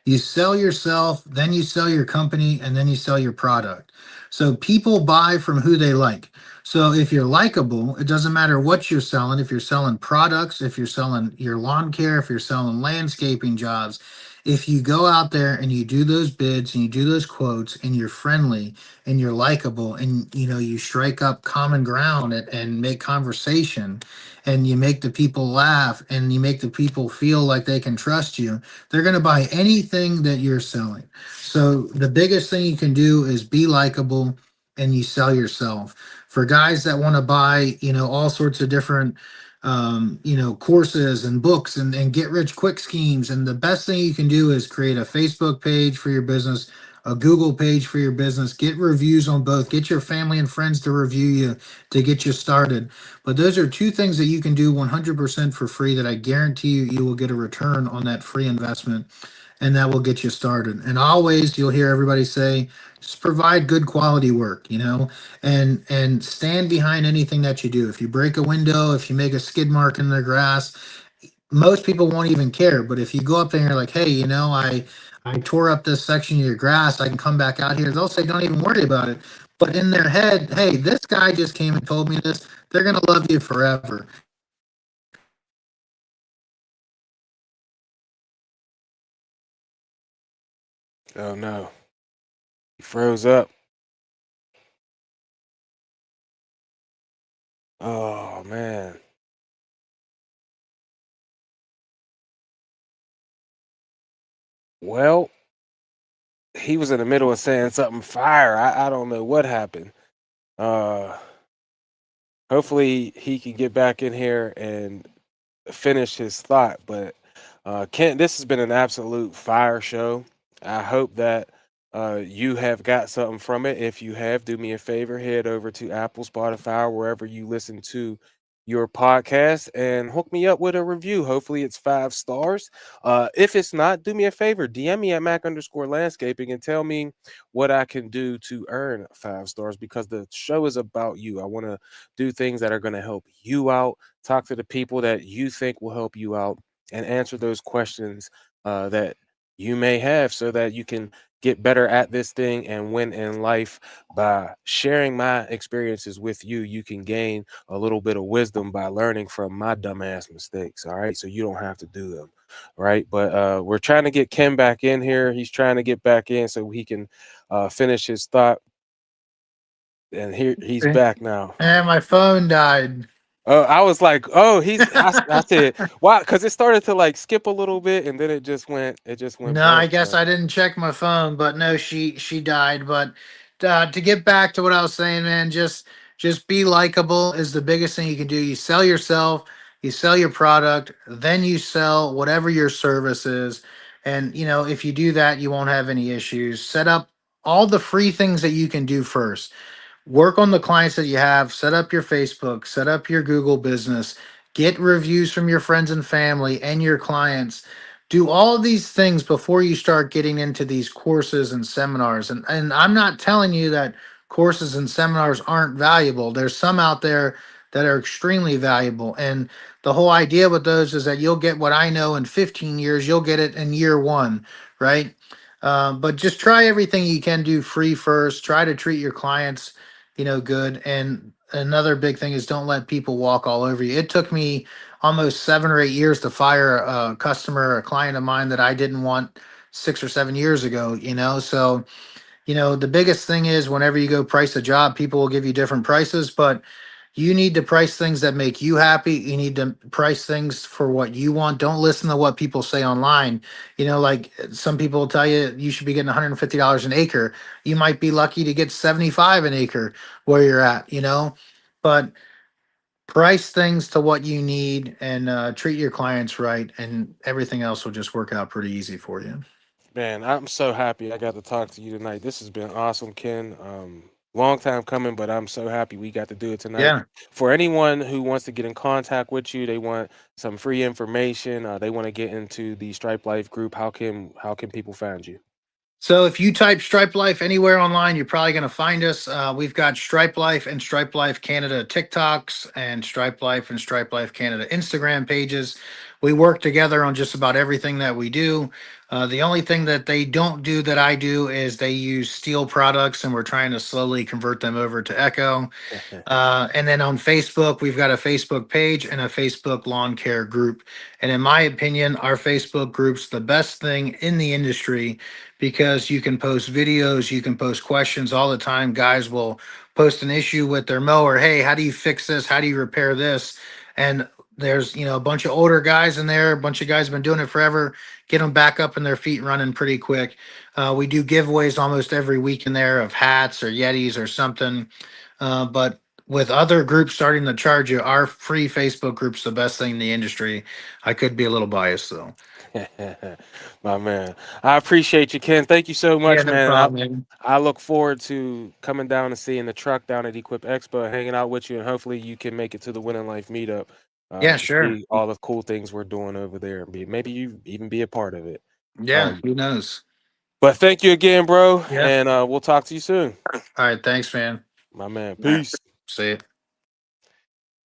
You sell yourself, then you sell your company, and then you sell your product. So people buy from who they like. So if you're likable, it doesn't matter what you're selling. If you're selling products, if you're selling your lawn care, if you're selling landscaping jobs, if you go out there and you do those bids and you do those quotes and you're friendly and you're likable and you strike up common ground and make conversation and you make the people laugh and you make the people feel like they can trust you, they're going to buy anything that you're selling. So the biggest thing you can do is be likable and you sell yourself. For guys that want to buy, all sorts of different courses and books and get rich quick schemes. And the best thing you can do is create a Facebook page for your business, a Google page for your business, get reviews on both, get your family and friends to review you to get you started. But those are two things that you can do 100% for free that I guarantee you will get a return on that free investment, and that will get you started. And always you'll hear everybody say, just provide good quality work, and stand behind anything that you do. If you break a window, if you make a skid mark in the grass, most people won't even care. But if you go up there and you're like, hey, I tore up this section of your grass, I can come back out here, they'll say, don't even worry about it. But in their head, hey, this guy just came and told me this, they're going to love you forever. Oh no, he froze up. Oh man. Well, he was in the middle of saying something fire. I don't know what happened. Uh, hopefully he can get back in here and finish his thought. But Kent, this has been an absolute fire show. I hope that you have got something from it. If you have, do me a favor, head over to Apple, Spotify, or wherever you listen to your podcast and hook me up with a review. Hopefully it's 5 stars. If it's not, do me a favor, DM me at Mac_landscaping and tell me what I can do to earn 5 stars because the show is about you. I want to do things that are going to help you out, talk to the people that you think will help you out, and answer those questions that you may have so that you can get better at this thing and win in life. By sharing my experiences with you, you can gain a little bit of wisdom by learning from my dumbass mistakes. All right. So you don't have to do them. Right. But we're trying to get Ken back in here. He's trying to get back in so he can finish his thought. And here he's back now. And my phone died. Oh, I was like, oh, I said, why? Because it started to like skip a little bit, and then it just went No, I blank. guess I didn't check my phone, but no, she died. But to get back to what I was saying, man, just be likable is the biggest thing you can do. You sell yourself, you sell your product, then you sell whatever your service is, and if you do that, you won't have any issues. Set up all the free things that you can do first. Work on the clients that you have, set up your Facebook, set up your Google business, get reviews from your friends and family and your clients. Do all of these things before you start getting into these courses and seminars. And I'm not telling you that courses and seminars aren't valuable. There's some out there that are extremely valuable. And the whole idea with those is that you'll get what I know in 15 years, you'll get it in year one, right? But just try everything you can do free first. Try to treat your clients, good. And another big thing is don't let people walk all over you. It took me almost 7 or 8 years to fire a customer, a client of mine that I didn't want 6 or 7 years ago. So the biggest thing is whenever you go price a job, people will give you different prices, but you need to price things that make you happy. You need to price things for what you want. Don't listen to what people say online. Like some people will tell you you should be getting $150 an acre. You might be lucky to get 75 an acre where you're at. But price things to what you need and treat your clients right, and everything else will just work out pretty easy for you. Man, I'm so happy I got to talk to you tonight. This has been awesome, Ken. Long time coming, but I'm so happy we got to do it tonight. Yeah. For anyone who wants to get in contact with you, they want some free information, they want to get into the Stripe Life group. How can people find you? So if you type Stripe Life anywhere online, you're probably going to find us. We've got Stripe Life and Stripe Life Canada TikToks and Stripe Life and Stripe Life Canada Instagram pages. We work together on just about everything that we do. The only thing that they don't do that I do is they use steel products, and we're trying to slowly convert them over to Echo. And then on Facebook, we've got a Facebook page and a Facebook lawn care group. And in my opinion, our Facebook group's the best thing in the industry because you can post videos, you can post questions all the time. Guys will post an issue with their mower. Hey, how do you fix this? How do you repair this? And there's a bunch of older guys in there, a bunch of guys have been doing it forever. Get them back up in their feet running pretty quick. We do giveaways almost every week in there of hats or Yetis or something. But with other groups starting to charge you, our free Facebook group's the best thing in the industry. I could be a little biased though. My man, I appreciate you, Ken. Thank you so Yeah, much, no man. problem, man. I look forward to coming down and seeing the truck down at Equip Expo, and hanging out with you, and hopefully you can make it to the Winning Life meetup Yeah, to sure. see all the cool things we're doing over there, and maybe you even be a part of it. Yeah, Um, who knows? but thank you again, bro, Yeah. and we'll talk to you soon, All right, thanks, man. my man. All right. Peace. See ya.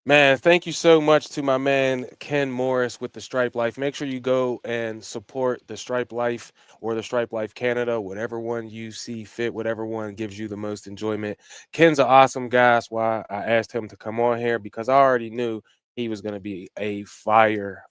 Man, thank you so much to my man Ken Morris with the Stripe Life. Make sure you go and support the Stripe Life or the Stripe Life Canada, whatever one you see fit, whatever one gives you the most enjoyment. Ken's an awesome guy. That's why I asked him to come on here, because I already knew he was going to be a fire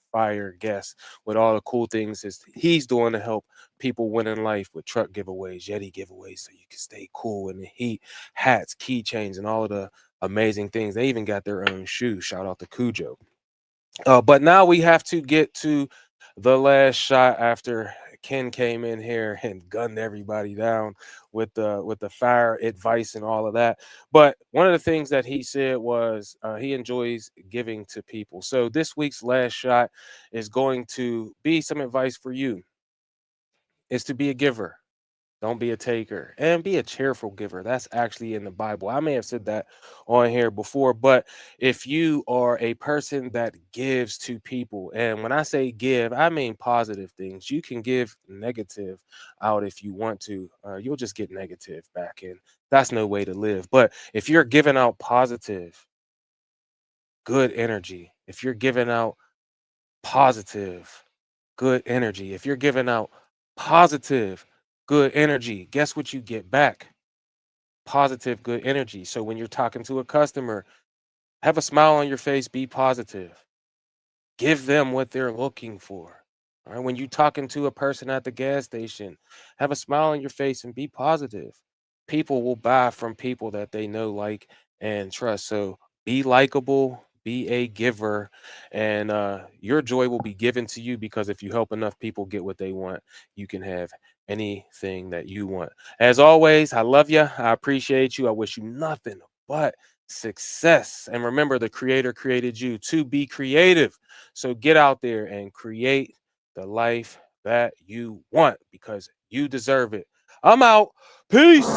guest with all the cool things he's doing to help people win in life with truck giveaways, Yeti giveaways, so you can stay cool in the heat, hats, keychains, and all of the amazing things. They even got their own shoes. Shout out to Cujo. But now we have to get to the last shot after Ken came in here and gunned everybody down with the fire advice and all of that. But one of the things that he said was he enjoys giving to people. So this week's last shot is going to be some advice for you. Is to be a giver. Don't be a taker, and be a cheerful giver. That's actually in the Bible. I may have said that on here before, but if you are a person that gives to people, and when I say give, I mean positive things. You can give negative out if you want to. You'll just get negative back in. That's no way to live. But if you're giving out positive, good energy, if you're giving out positive, good energy, if you're giving out positive, good energy, guess what you get back? Positive, good energy. So when you're talking to a customer, have a smile on your face, be positive. Give them what they're looking for. All right. When you're talking to a person at the gas station, have a smile on your face and be positive. People will buy from people that they know, like, and trust. So be likable, be a giver, and your joy will be given to you, because if you help enough people get what they want, you can have anything that you want. As always, I love you. I appreciate you. I wish you nothing but success. And remember, the creator created you to be creative. So get out there and create the life that you want, because you deserve it. I'm out. Peace.